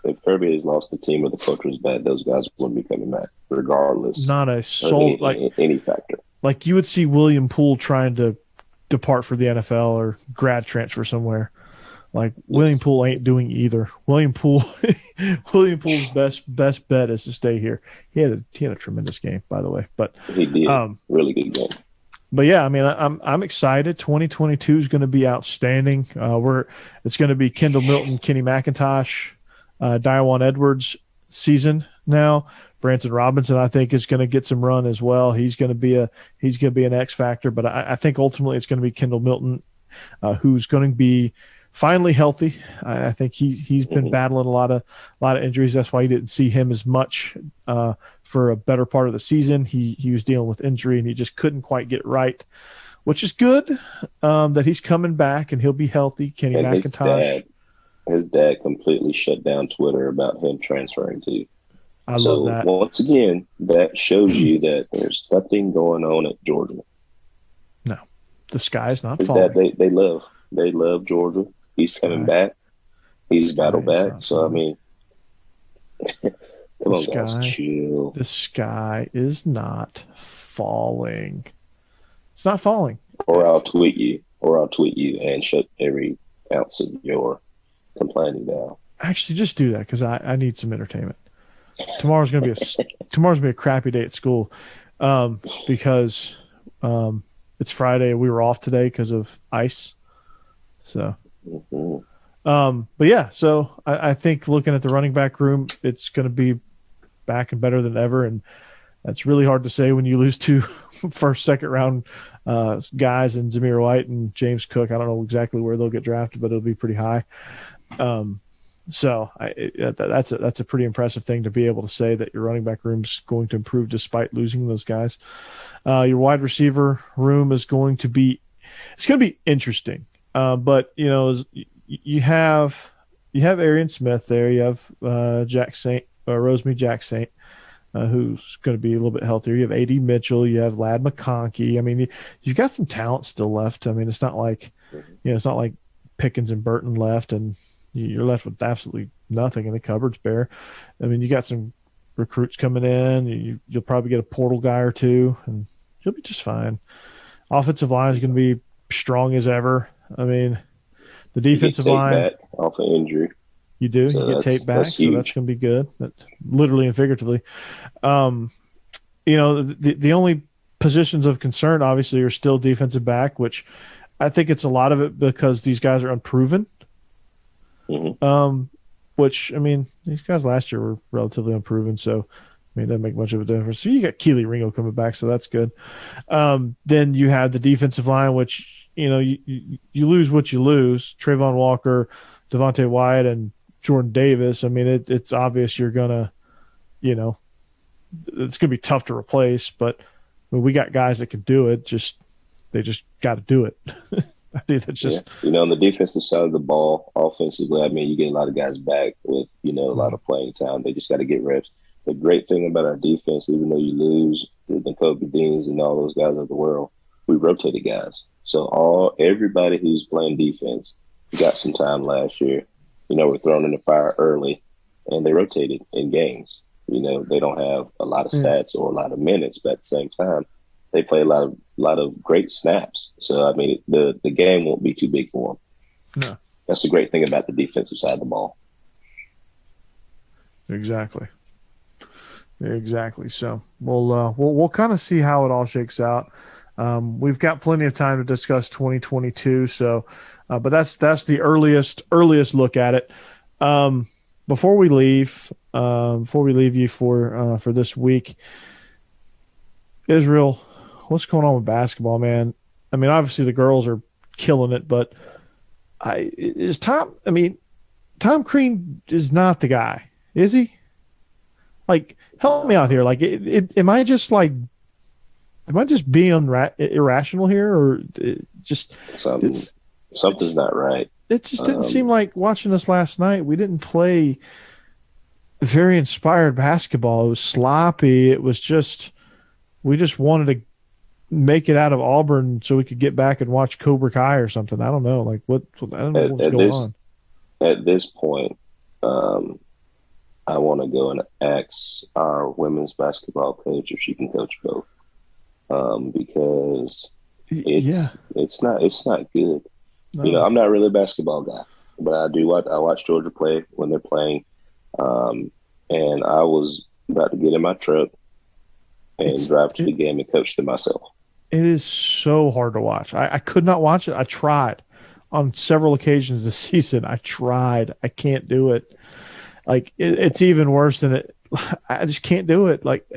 Speaker 6: If Kirby has lost the team or the culture is bad, those guys wouldn't be coming back regardless.
Speaker 5: Not a soul,
Speaker 6: any factor.
Speaker 5: Like you would see William Poole trying to depart for the NFL or grad transfer somewhere. Like William Poole ain't doing either. William Poole's best bet is to stay here. He had a tremendous game, by the way. But
Speaker 6: he did really good game.
Speaker 5: But yeah, I mean, I'm excited. 2022 is going to be outstanding. It's going to be Kendall Milton, Kenny McIntosh, Diwan Edwards season now. Branson Robinson, I think, is going to get some run as well. He's going to be an X factor. But I think ultimately it's going to be Kendall Milton, who's going to be finally healthy. I think he's been battling a lot of injuries. That's why you didn't see him as much for a better part of the season. He was dealing with injury and he just couldn't quite get right which is good that he's coming back and he'll be healthy. Kenny
Speaker 6: And
Speaker 5: McIntosh.
Speaker 6: his dad completely shut down Twitter about him transferring to.
Speaker 5: I love that.
Speaker 6: Once again, that shows you that there's nothing going on at Georgia.
Speaker 5: No, the sky's not
Speaker 6: His
Speaker 5: falling.
Speaker 6: dad, they love Georgia. He's coming back. He's battled back. So, I mean, come on, guys, chill.
Speaker 5: The sky is not falling. It's not falling.
Speaker 6: Or I'll tweet you and shut every ounce of your complaining down.
Speaker 5: Actually, just do that because I need some entertainment. Tomorrow's gonna be a crappy day at school because it's Friday and we were off today because of ice. So, but yeah, so I think looking at the running back room, it's going to be back and better than ever, and that's really hard to say when you lose two first, second round guys in Zamir White and James Cook. I don't know exactly where they'll get drafted, but it'll be pretty high. So that's a pretty impressive thing to be able to say that your running back room's going to improve despite losing those guys. Your wide receiver room is going to be interesting. But you know, you have Arian Smith there. You have Jack Saint, Rosemary Jack Saint, who's going to be a little bit healthier. You have A.D. Mitchell. You have Ladd McConkey. I mean, you've got some talent still left. I mean, it's not like Pickens and Burton left, and you're left with absolutely nothing, and the cupboard's bare. I mean, you got some recruits coming in. You'll probably get a portal guy or two, and you'll be just fine. Offensive line is going to be strong as ever. I mean, the defensive line
Speaker 6: back off an injury.
Speaker 5: You do.
Speaker 6: So
Speaker 5: you get Tate back, so that's going to be good. Literally and figuratively. You know, the only positions of concern, obviously, are still defensive back, which I think it's a lot of it because these guys are unproven.
Speaker 6: Mm-hmm.
Speaker 5: Which, I mean, these guys last year were relatively unproven, so I mean, it doesn't make much of a difference. So you got Keely Ringo coming back, so that's good. Then you have the defensive line, which, you know, you lose what you lose. Trayvon Walker, Devontae Wyatt, and Jordan Davis. I mean, it's obvious you're going to, you know, it's going to be tough to replace, but I mean, we got guys that can do it. They just got to do it. I think that's just,
Speaker 6: you know, on the defensive side of the ball, offensively, I mean, you get a lot of guys back with, you know, a lot of playing time. They just got to get reps. The great thing about our defense, even though you lose the Kobe Deans and all those guys of the world, we rotated guys. So everybody who's playing defense got some time last year. You know, we're thrown in the fire early, and they rotated in games. You know, they don't have a lot of stats or a lot of minutes, but at the same time, they play a lot of great snaps. So, I mean, the game won't be too big for them.
Speaker 5: No.
Speaker 6: That's the great thing about the defensive side of the ball.
Speaker 5: Exactly. So we'll kind of see how it all shakes out. We've got plenty of time to discuss 2022. So, but that's the earliest look at it. Before we leave you for this week, Israel, what's going on with basketball, man? I mean, obviously the girls are killing it, but Tom Crean is not the guy, is he? Like, help me out here. Like, am I just being irrational here, or
Speaker 6: something's not right?
Speaker 5: It just didn't seem like watching us last night. We didn't play very inspired basketball. It was sloppy. It was just we just wanted to make it out of Auburn so we could get back and watch Cobra Kai or something. I don't know. Like I don't know what's going on. At
Speaker 6: this point, I want to go and ask our women's basketball coach if she can coach both, because it's not good. No. You know, I'm not really a basketball guy, but I watch Georgia play when they're playing, and I was about to get in my truck and drive to the game and coach them myself.
Speaker 5: It is so hard to watch. I could not watch it. I tried on several occasions this season. I tried. I can't do it. Like it's even worse than it. I just can't do it. Like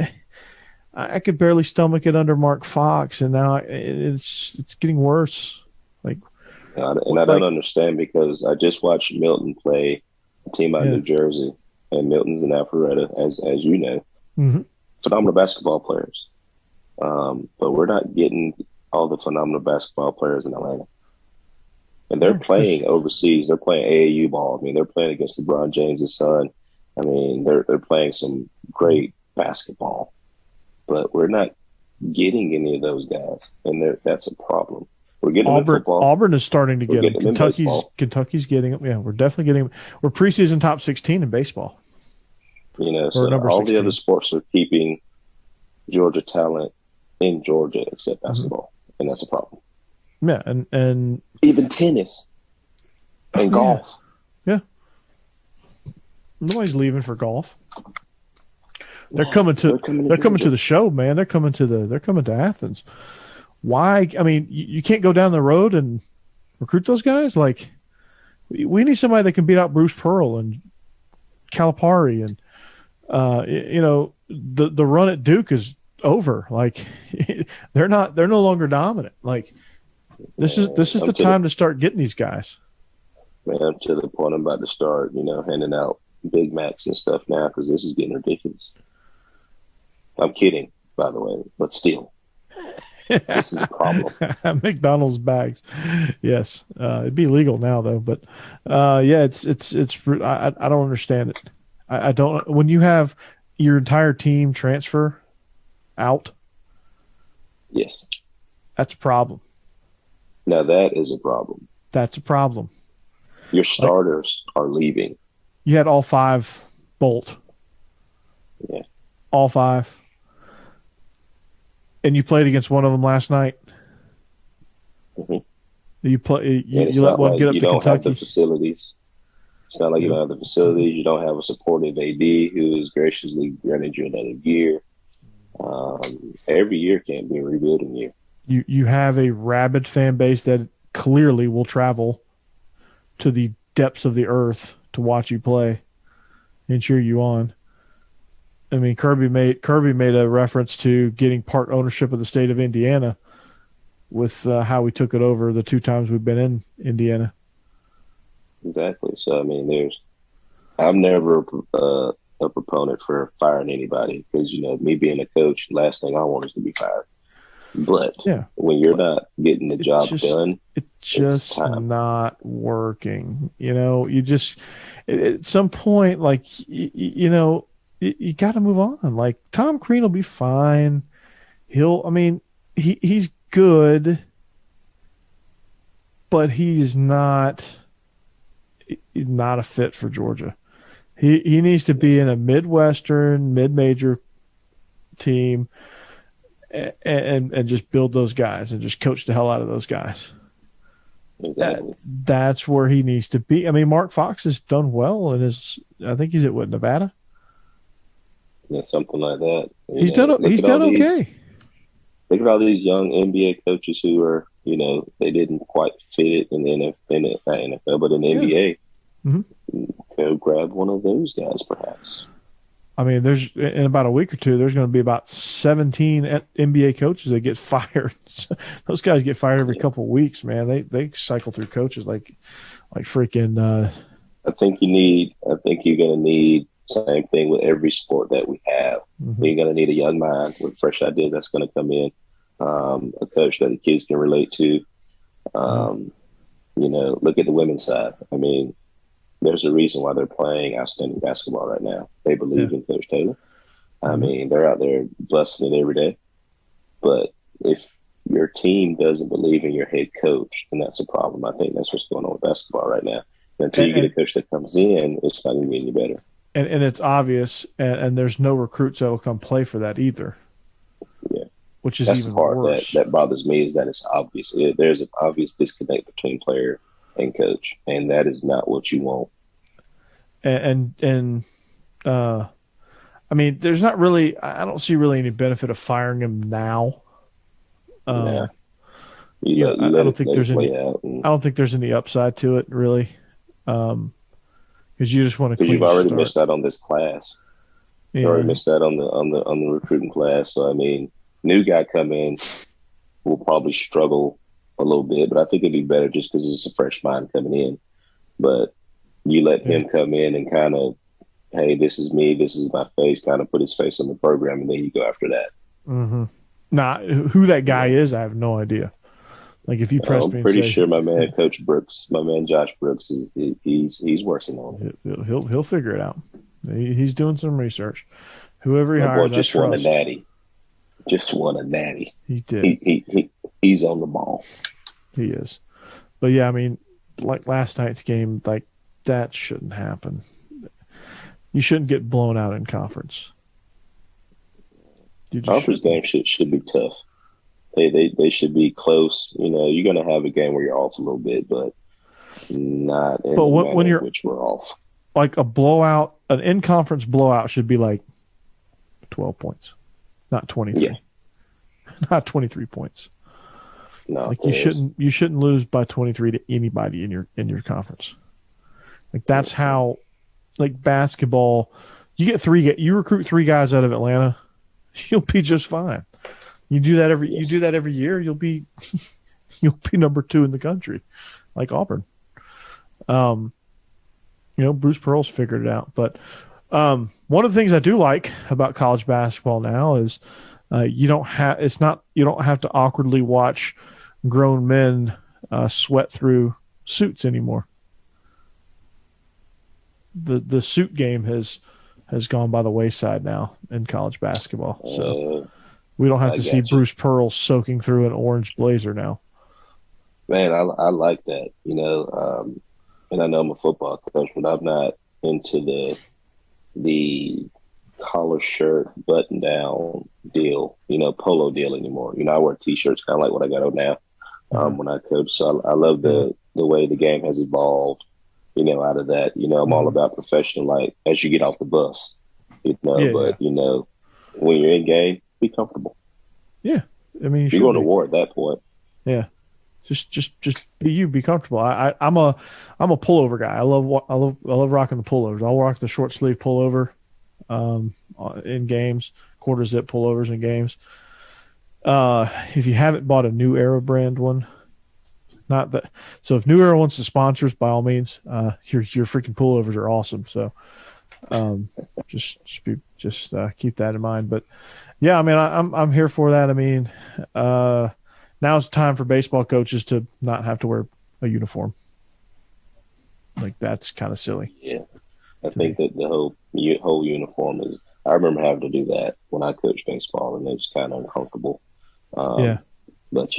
Speaker 5: I could barely stomach it under Mark Fox, and now it's getting worse. Like,
Speaker 6: I don't understand, because I just watched Milton play a team out of New Jersey, and Milton's and Alpharetta, as you know, phenomenal basketball players. But we're not getting all the phenomenal basketball players in Atlanta. And they're playing overseas. They're playing AAU ball. I mean, they're playing against LeBron James' son. I mean, they're playing some great basketball. But we're not getting any of those guys, and that's a problem. We're getting them in football.
Speaker 5: Auburn is starting to get them. Kentucky's getting them. Yeah, we're definitely getting them. We're preseason top 16 in baseball.
Speaker 6: You know, so all 16. The other sports are keeping Georgia talent in Georgia except basketball, and that's a problem.
Speaker 5: Yeah, and
Speaker 6: even tennis and golf.
Speaker 5: Yeah. Nobody's leaving for golf. They're coming to the show, man. They're coming to Athens. Why? I mean, you can't go down the road and recruit those guys. Like, we need somebody that can beat out Bruce Pearl and Calipari, and the run at Duke is over. Like, they're no longer dominant. Like, this is the time to start getting these guys.
Speaker 6: Man, I'm to the point I'm about to start, handing out Big Macs and stuff now because this is getting ridiculous. I'm kidding, by the way, but still, this is a problem.
Speaker 5: McDonald's bags, yes, it'd be legal now though. But it's I don't understand it. I don't. When you have your entire team transfer out,
Speaker 6: yes,
Speaker 5: that's a problem.
Speaker 6: Now that is a problem.
Speaker 5: That's a problem.
Speaker 6: Your starters are leaving.
Speaker 5: You had all 5 bolt.
Speaker 6: Yeah.
Speaker 5: All 5. And you played against one of them last night.
Speaker 6: Mm-hmm.
Speaker 5: You let one get up to Kentucky.
Speaker 6: You don't have the facilities. It's not like you don't have the facilities. You don't have a supportive AD who is graciously granted you another year. Every year can't be a rebuilding year.
Speaker 5: You have a rabid fan base that clearly will travel to the depths of the earth to watch you play and cheer you on. I mean, Kirby made a reference to getting part ownership of the state of Indiana with how we took it over the 2 times we've been in Indiana.
Speaker 6: Exactly. So, I mean, I'm never a proponent for firing anybody because, me being a coach, last thing I want is to be fired. But when you're not getting the job done,
Speaker 5: it's just not working. You just at some point, like, you got to move on. Like, Tom Crean will be fine. He's good, but he's not a fit for Georgia. He needs to be in a Midwestern, mid-major team and just build those guys and just coach the hell out of those guys.
Speaker 6: Exactly.
Speaker 5: That's where he needs to be. I mean, Mark Fox has done well I think he's at Nevada?
Speaker 6: Yeah, something like that.
Speaker 5: He's done okay.
Speaker 6: Look at all these young NBA coaches who are, they didn't quite fit it in the NFL, but in the NBA. Mm-hmm. Go grab one of those guys, perhaps.
Speaker 5: I mean, in about a week or two, there's going to be about 17 NBA coaches that get fired. Those guys get fired every couple of weeks, man. They cycle through coaches like freaking.
Speaker 6: I think you're going to need same thing with every sport that we have. Mm-hmm. You're going to need a young mind with fresh ideas that's going to come in, a coach that the kids can relate to. Look at the women's side. I mean, there's a reason why they're playing outstanding basketball right now. They believe in Coach Taylor. I mean, they're out there busting it every day. But if your team doesn't believe in your head coach, then that's a problem. I think that's what's going on with basketball right now. Until you get a coach that comes in, it's not going to be any better.
Speaker 5: And it's obvious, and there's no recruits that will come play for that either.
Speaker 6: Yeah.
Speaker 5: Which is
Speaker 6: that's
Speaker 5: even
Speaker 6: the part
Speaker 5: worse.
Speaker 6: That bothers me is that it's obvious. There's an obvious disconnect between player and coach, and that is not what you want.
Speaker 5: And I mean, there's not really. I don't see really any benefit of firing him now. I don't think there's any. I don't think there's any upside to it really, because you just want to.
Speaker 6: You've already missed out on this class. Yeah. You already missed out on the recruiting class. So I mean, new guy come in will probably struggle a little bit, but I think it'd be better just because it's a fresh mind coming in. But you let him come in and kind of, hey, this is me, this is my face, kind of put his face on the program, and then you go after that.
Speaker 5: Mm-hmm. Nah, who that guy is, I have no idea. Like if you press me,
Speaker 6: I'm pretty
Speaker 5: say,
Speaker 6: sure my man, Coach Brooks, my man Josh Brooks, he's working on it.
Speaker 5: He'll figure it out. He's doing some research. Whoever he
Speaker 6: My
Speaker 5: hires,
Speaker 6: boy just
Speaker 5: I
Speaker 6: won a
Speaker 5: trust.
Speaker 6: natty. Just won a natty.
Speaker 5: He did.
Speaker 6: He's on the ball.
Speaker 5: He is. But yeah, I mean, like last night's game, like that shouldn't happen. You shouldn't get blown out in conference.
Speaker 6: Conference games should be tough. They should be close. You know, you're going to have a game where you're off a little bit, but not in the manner in which we're off.
Speaker 5: Like a blowout, an in-conference blowout should be like 12 points, not 23.
Speaker 6: Yeah.
Speaker 5: Not 23 points.
Speaker 6: No,
Speaker 5: like you shouldn't lose by 23 to anybody in your conference. Like that's how, like basketball, you recruit 3 guys out of Atlanta, you'll be just fine. You do that every year, you'll be number 2 in the country, like Auburn. Bruce Pearl's figured it out. But one of the things I do like about college basketball now is you don't have to awkwardly watch grown men sweat through suits anymore. The suit game has gone by the wayside now in college basketball. So we don't have to see Bruce Pearl soaking through an orange blazer now.
Speaker 6: Man, I like that. And I know I'm a football coach, but I'm not into the collar shirt button down deal, polo deal anymore. I wear t-shirts kind of like what I got on now when I coach. So I love the way the game has evolved, out of that. I'm all about professional, like as you get off the bus, when you're in game, be comfortable.
Speaker 5: Yeah. I mean,
Speaker 6: you're going to war at that point.
Speaker 5: Yeah. Just be you, be comfortable. I'm a pullover guy. I love rocking the pullovers. I'll rock the short sleeve pullover in games, quarter zip pullovers in games. If you haven't bought a New Era brand one, not that. So if New Era wants to sponsor us, by all means, your freaking pullovers are awesome. So just keep that in mind. But yeah, I mean, I'm here for that. I mean, now it's time for baseball coaches to not have to wear a uniform. Like that's kind of silly.
Speaker 6: Yeah, I think that the whole uniform is. I remember having to do that when I coached baseball, and it was kind of uncomfortable.
Speaker 5: Yeah,
Speaker 6: but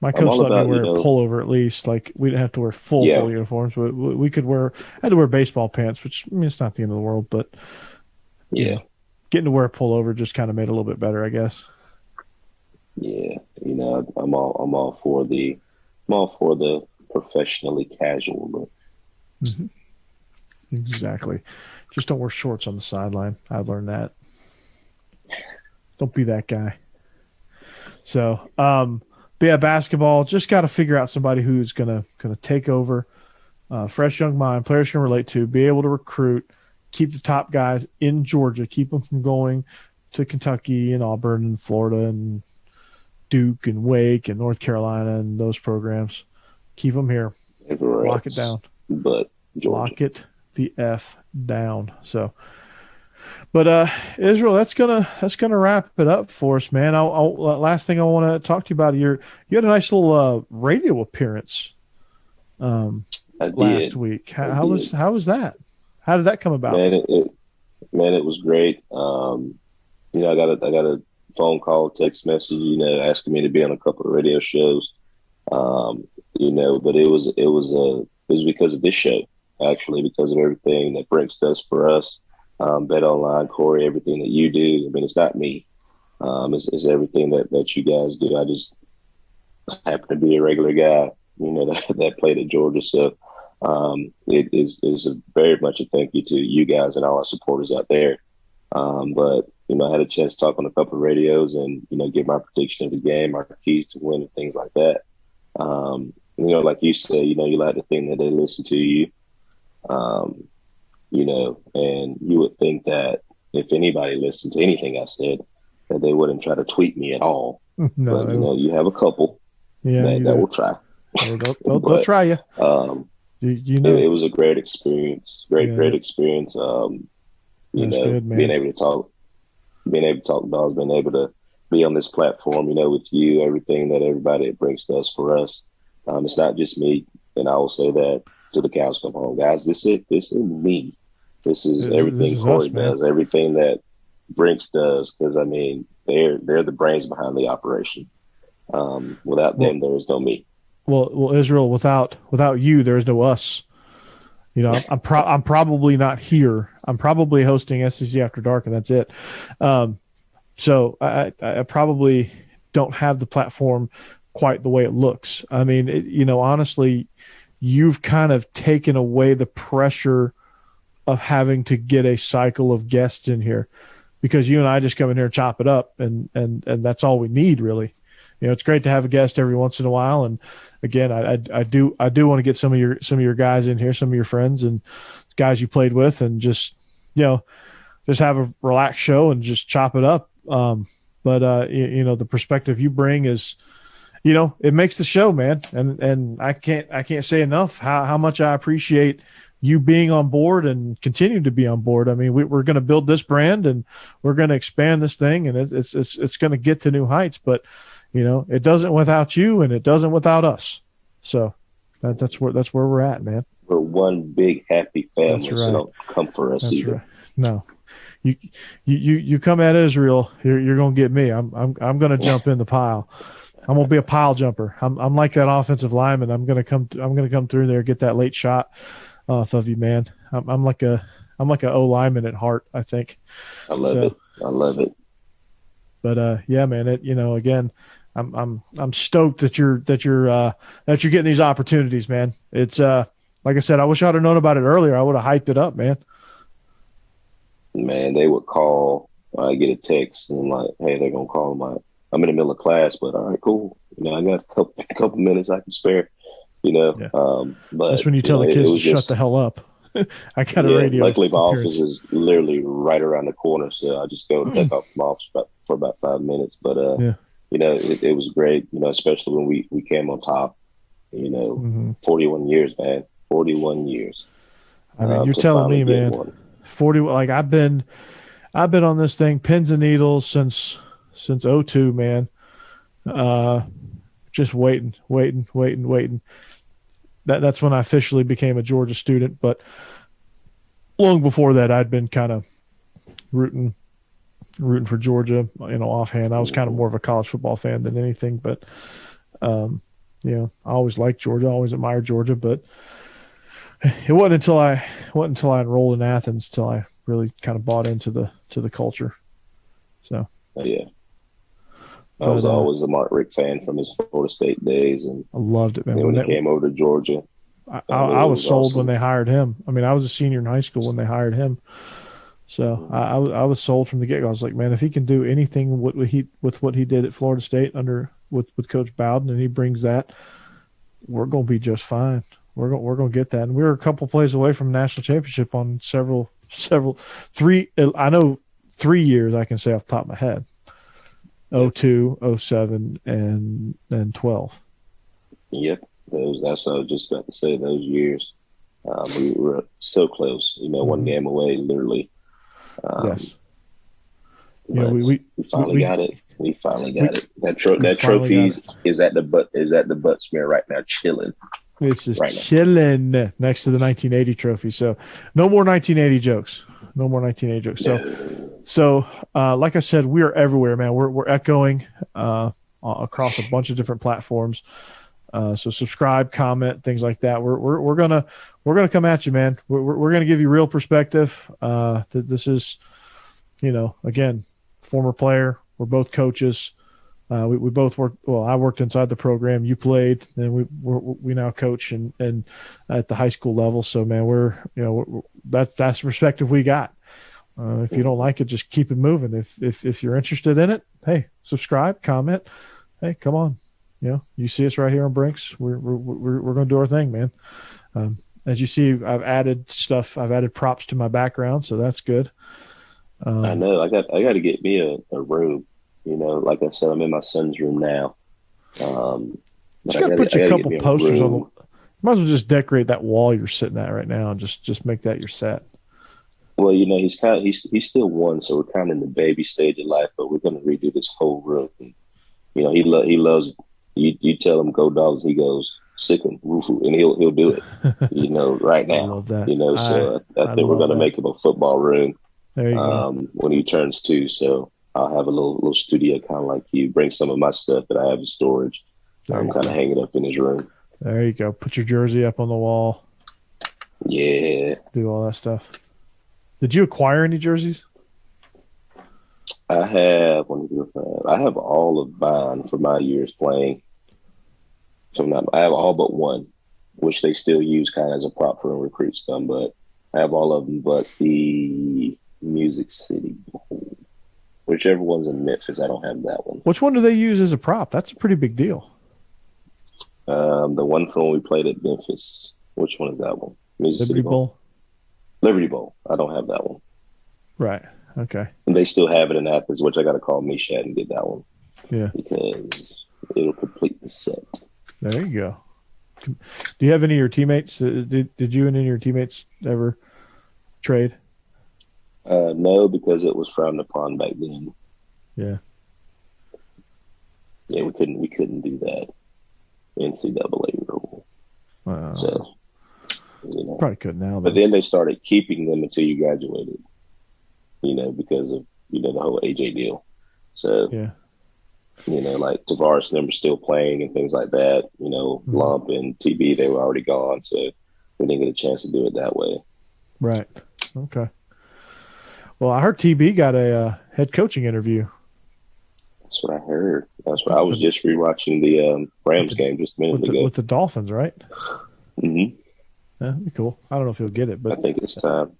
Speaker 5: my coach let me wear a pullover at least. Like we didn't have to wear full uniforms, but we could wear. I had to wear baseball pants, which I mean it's not the end of the world, but getting to wear a pullover just kind of made it a little bit better, I guess.
Speaker 6: Yeah, I'm all for the professionally casual look.
Speaker 5: Mm-hmm. Exactly. Just don't wear shorts on the sideline. I've learned that. Don't be that guy. So, but yeah, basketball, just got to figure out somebody who's gonna take over. Fresh young mind, players can relate to, be able to recruit, keep the top guys in Georgia, keep them from going to Kentucky and Auburn and Florida and Duke and Wake and North Carolina and those programs. Keep them here. Lock it down.
Speaker 6: But Georgia.
Speaker 5: Lock it the F down. So, but Israel, that's gonna wrap it up for us, man. Last thing I want to talk to you about, you had a nice little radio appearance last week. How was that? How did that come about?
Speaker 6: Man, it was great. I got a phone call, text message, asking me to be on a couple of radio shows. But it was because of this show, actually, because of everything that Brinks does for us. Bet Online, Corey, everything that you do. I mean, it's not me. It's everything that you guys do. I just happen to be a regular guy, that played at Georgia. So it is very much a thank you to you guys and all our supporters out there. But I had a chance to talk on a couple of radios and, give my prediction of the game, our keys to win and things like that. Like you say, you like to think that they listen to you, and you would think that if anybody listened to anything I said, that they wouldn't try to tweet me at all.
Speaker 5: No,
Speaker 6: but, you have a couple that will try.
Speaker 5: They'll try you.
Speaker 6: It was a great experience, great experience. Good, being able to talk dogs, being able to be on this platform, with you, everything that everybody brings to us for us. It's not just me. And I will say that to the cows come home, guys. This is me. This is everything Corey does, everything that Brinks does. Because they're the brains behind the operation. Without them, there is no me.
Speaker 5: Well, Israel, without you, there is no us. I'm probably not here. I'm probably hosting SEC After Dark, and that's it. So I probably don't have the platform quite the way it looks. Honestly, you've kind of taken away the pressure of having to get a cycle of guests in here, because you and I just come in here and chop it up, and that's all we need, really. It's great to have a guest every once in a while, and again, I do want to get some of your guys in here, some of your friends and guys you played with, and just have a relaxed show and just chop it up. But the perspective you bring is, it makes the show, man. And I can't say enough how much I appreciate you being on board and continue to be on board. We're going to build this brand, and we're going to expand this thing, and it's going to get to new heights, but it doesn't without you, and it doesn't without us. So that's where we're at, man.
Speaker 6: We're one big happy family.
Speaker 5: That's right.
Speaker 6: So don't come for us either.
Speaker 5: Right. No. You come at Israel, you're going to get me. I'm going to jump in the pile. I'm going to be a pile jumper. I'm like that offensive lineman. I'm going to come through there, get that late shot off of you, man. I'm like a O lineman at heart, I think.
Speaker 6: I love it.
Speaker 5: But yeah, man. Again, I'm stoked that you're getting these opportunities, man. It's like I said, I wish I'd have known about it earlier. I would have hyped it up, man.
Speaker 6: Man, they would call. I get a text, and I'm like, "Hey, they're gonna call my." I'm in the middle of class, but all right, cool. I got a couple minutes I can spare.
Speaker 5: Yeah.
Speaker 6: But
Speaker 5: that's when you tell the kids to shut the hell up. I got a radio.
Speaker 6: Luckily, my office is literally right around the corner, so I just go take off my office for about 5 minutes. But it was great. Especially when we came on top. 41 years, man. 41 years.
Speaker 5: You're telling me, man. 40. Like I've been on this thing pins and needles since 2002, man. Just waiting. That's when I officially became a Georgia student. But long before that, I'd been kind of rooting for Georgia. Offhand, I was kind of more of a college football fan than anything. But I always liked Georgia, always admired Georgia. But it wasn't until I enrolled in Athens till I really kind of bought into the culture. So
Speaker 6: yeah, I was always a Mark Richt fan from his Florida State days, and
Speaker 5: I loved it, man.
Speaker 6: When he came over to Georgia,
Speaker 5: I was sold awesome when they hired him. I was a senior in high school when they hired him, so I was sold from the get go. I was like, man, if he can do anything with what he did at Florida State with Coach Bowden, and he brings that, we're going to be just fine. We're going to get that. And we were a couple plays away from national championship on three years I can say off the top of my head. 02, 07, and 12.
Speaker 6: Yep. That's what I was just about to say, those years. We were so close, one game away, literally.
Speaker 5: Yes.
Speaker 6: We finally got it. We finally got it. That trophy is at the butt smear right now, chilling.
Speaker 5: It's just chilling next to the 1980 trophy. So no more 1980 jokes. So like I said, we are everywhere, man. We're echoing across a bunch of different platforms. So subscribe, comment, things like that. We're gonna come at you, man. We're gonna give you real perspective. This is, again, former player. We're both coaches. We both worked. Well, I worked inside the program. You played, and we now coach and at the high school level. So, man, that's the perspective we got. If you don't like it, just keep it moving. If you're interested in it, hey, subscribe, comment. Hey, come on. You see us right here on Brinks. We're going to do our thing, man. As you see, I've added stuff. I've added props to my background, so that's good.
Speaker 6: I know. I got to get me a room. Like I said, I'm in my son's room now.
Speaker 5: You got to put a couple posters on. Might as well just decorate that wall you're sitting at right now and just make that your set.
Speaker 6: Well, he's still one, so we're kind of in the baby stage of life. But we're going to redo this whole room. He loves. You tell him go dogs, he goes sick him, woof-oo, and he'll do it. Right now.
Speaker 5: I love that.
Speaker 6: So I think we're going to make him a football room.
Speaker 5: There you go.
Speaker 6: When he turns 2. So I'll have a little studio, kind of like you. Bring some of my stuff that I have in storage. I'm kind of hanging up in his room.
Speaker 5: There you go. Put your jersey up on the wall.
Speaker 6: Yeah.
Speaker 5: Do all that stuff. Did you acquire any jerseys?
Speaker 6: I have all of mine for my years playing. I have all but one, which they still use kind of as a prop for when recruits come, but I have all of them but the Music City Bowl. Whichever one's in Memphis, I don't have that one.
Speaker 5: Which one do they use as a prop? That's a pretty big deal.
Speaker 6: The one from when we played at Memphis. Which one is that one? Music
Speaker 5: Liberty
Speaker 6: City
Speaker 5: Bowl?
Speaker 6: Liberty Bowl. I don't have that one.
Speaker 5: Right. Okay.
Speaker 6: And they still have it in Athens, which I got to call Mishat and get that one.
Speaker 5: Yeah.
Speaker 6: Because it'll complete the set.
Speaker 5: There you go. Do you have any of your teammates? Did you and any of your teammates ever trade?
Speaker 6: No, because it was frowned upon back then.
Speaker 5: Yeah.
Speaker 6: Yeah, we couldn't do that. NCAA rule. So
Speaker 5: probably could now.
Speaker 6: But then they started keeping them until you graduated. Because of the whole AJ deal. So
Speaker 5: yeah.
Speaker 6: Like Tavares and them were still playing and things like that. Lump and TB, they were already gone, so we didn't get a chance to do it that way.
Speaker 5: Right. Okay. Well, I heard TB got a head coaching interview.
Speaker 6: That's what I heard. That's what I was just rewatching the Rams game just a minute ago.
Speaker 5: With the Dolphins, right?
Speaker 6: Mm-hmm.
Speaker 5: That'd be cool. I don't know if he'll get it, but
Speaker 6: I think it's time.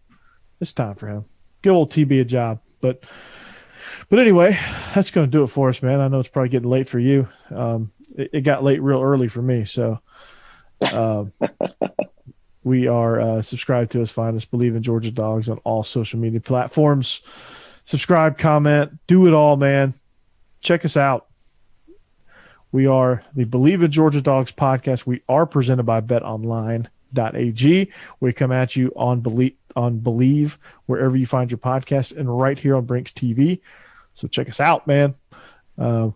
Speaker 5: It's time for him. Give old TB a job. But anyway, that's going to do it for us, man. I know it's probably getting late for you. It got late real early for me, so we are subscribed to us. Find us, Bleav in Georgia Dawgs on all social media platforms. Subscribe, comment, do it all, man. Check us out. We are the Bleav in Georgia Dawgs podcast. We are presented by Betonline.ag. We come at you on Bleav wherever you find your podcast and right here on Brinks TV. So check us out, man.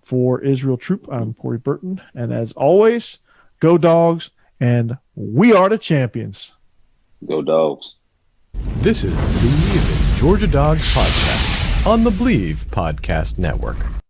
Speaker 5: For Israel Troupe, I'm Corey Burton. And as always, go Dogs, and we are the champions.
Speaker 6: Go Dogs.
Speaker 1: This is the Bleav in Georgia Dawgs Podcast on the Bleav Podcast Network.